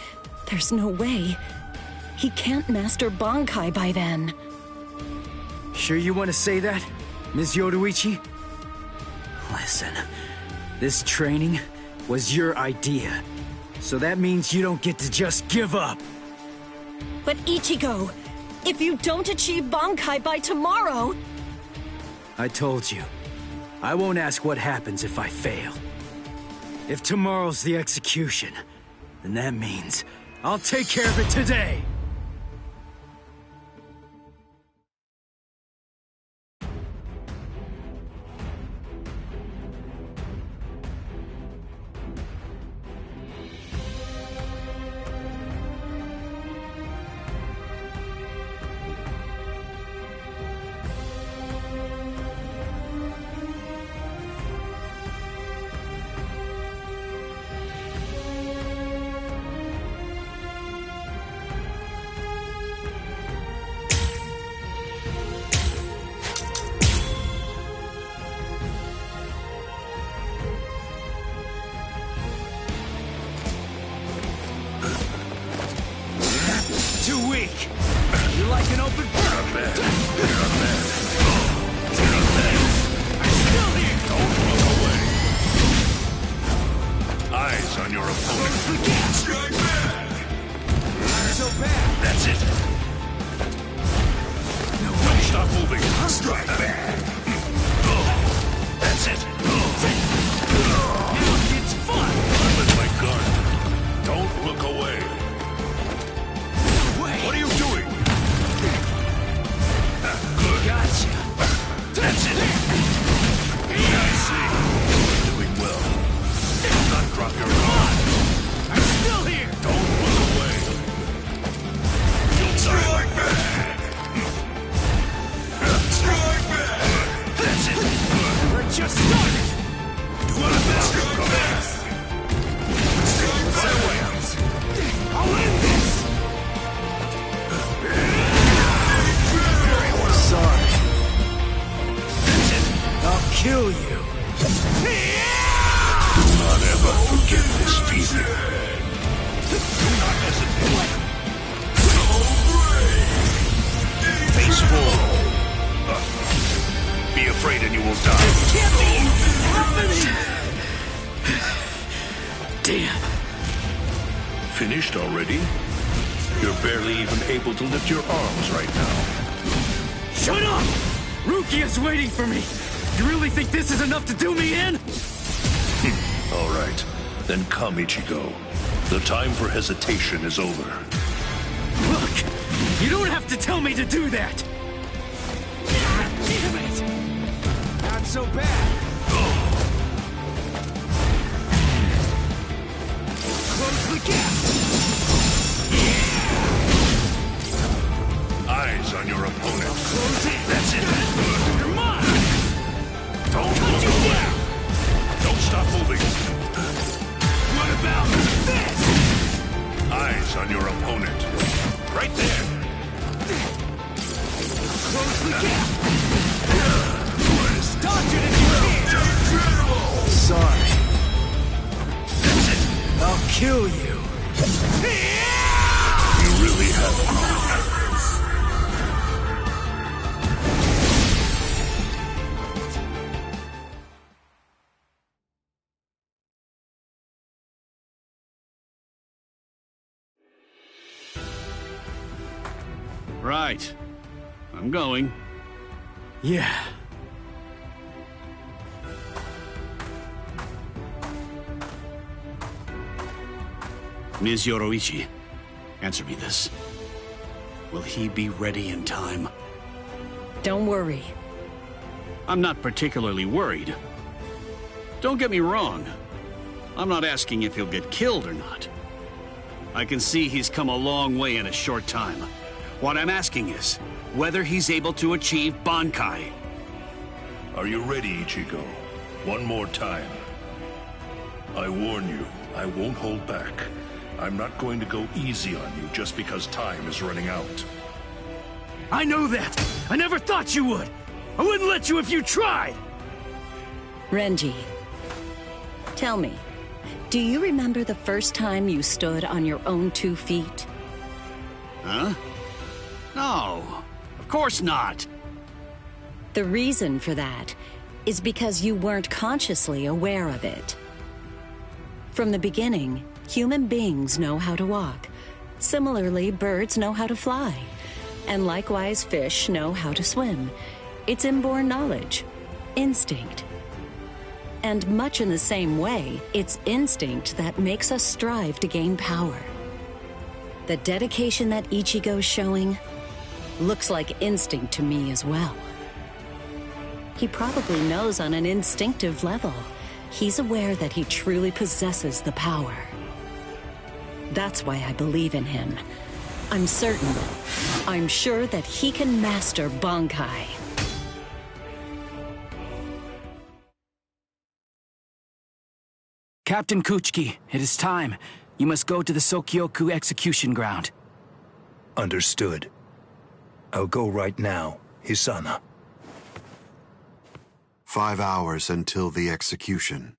there's no way. He can't master Bankai by then. Sure you want to say that, Ms. Yoruichi? Listen, this training was your idea. So that means you don't get to just give up. But Ichigo, if you don't achieve Bankai by tomorrow... I told you, I won't ask what happens if I fail. If tomorrow's the execution, then that means I'll take care of it today! Too weak. You like an open... Strike back! That's it! Now it's fun! I'm in my guard. Don't look away. What are you doing? Good. Gotcha. That's it! I see. You're doing well. Do not drop your guard. I'm still here! Don't look away. You'll die like that. Strike back! That's it. We're just started! You want to best your best. Strike back! I'll end this! Sorry. That's it. I'll kill you. Do not ever forget this feeling. Do not hesitate. Face forward. Be afraid and you will die. Can't be happening! Damn. Finished already? You're barely even able to lift your arms right now. Shut up! Rukia's waiting for me! You really think this is enough to do me in? All right. Then come, Ichigo. The time for hesitation is over. Look! You don't have to tell me to do that! God damn it! Not so bad. Close the gap! Eyes on your opponent. Close it! That's it. You're mine! Don't Cut look you away. down! Don't stop moving. What about this? Eyes on your opponent. Right there. Close the gap! Dodge it if you can! Sorry. That's it. I'll kill you. You really have grown. Right. I'm going. Yeah. Ms. Yoroichi, answer me this. Will he be ready in time? Don't worry. I'm not particularly worried. Don't get me wrong. I'm not asking if he'll get killed or not. I can see he's come a long way in a short time. What I'm asking is whether he's able to achieve Bankai. Are you ready, Ichigo? One more time. I warn you, I won't hold back. I'm not going to go easy on you just because time is running out. I know that! I never thought you would! I wouldn't let you if you tried! Renji, tell me, do you remember the first time you stood on your own 2 feet? Huh? No, of course not. The reason for that is because you weren't consciously aware of it. From the beginning, human beings know how to walk. Similarly, birds know how to fly. And likewise, fish know how to swim. It's inborn knowledge. Instinct. And much in the same way, it's instinct that makes us strive to gain power. The dedication that Ichigo's showing looks like instinct to me as well. He probably knows on an instinctive level. He's aware that he truly possesses the power. That's why I believe in him. I'm certain, I'm sure that he can master Bankai. Captain Kuchiki, it is time. You must go to the Sokyoku execution ground. Understood. I'll go right now, Hisana. 5 hours until the execution.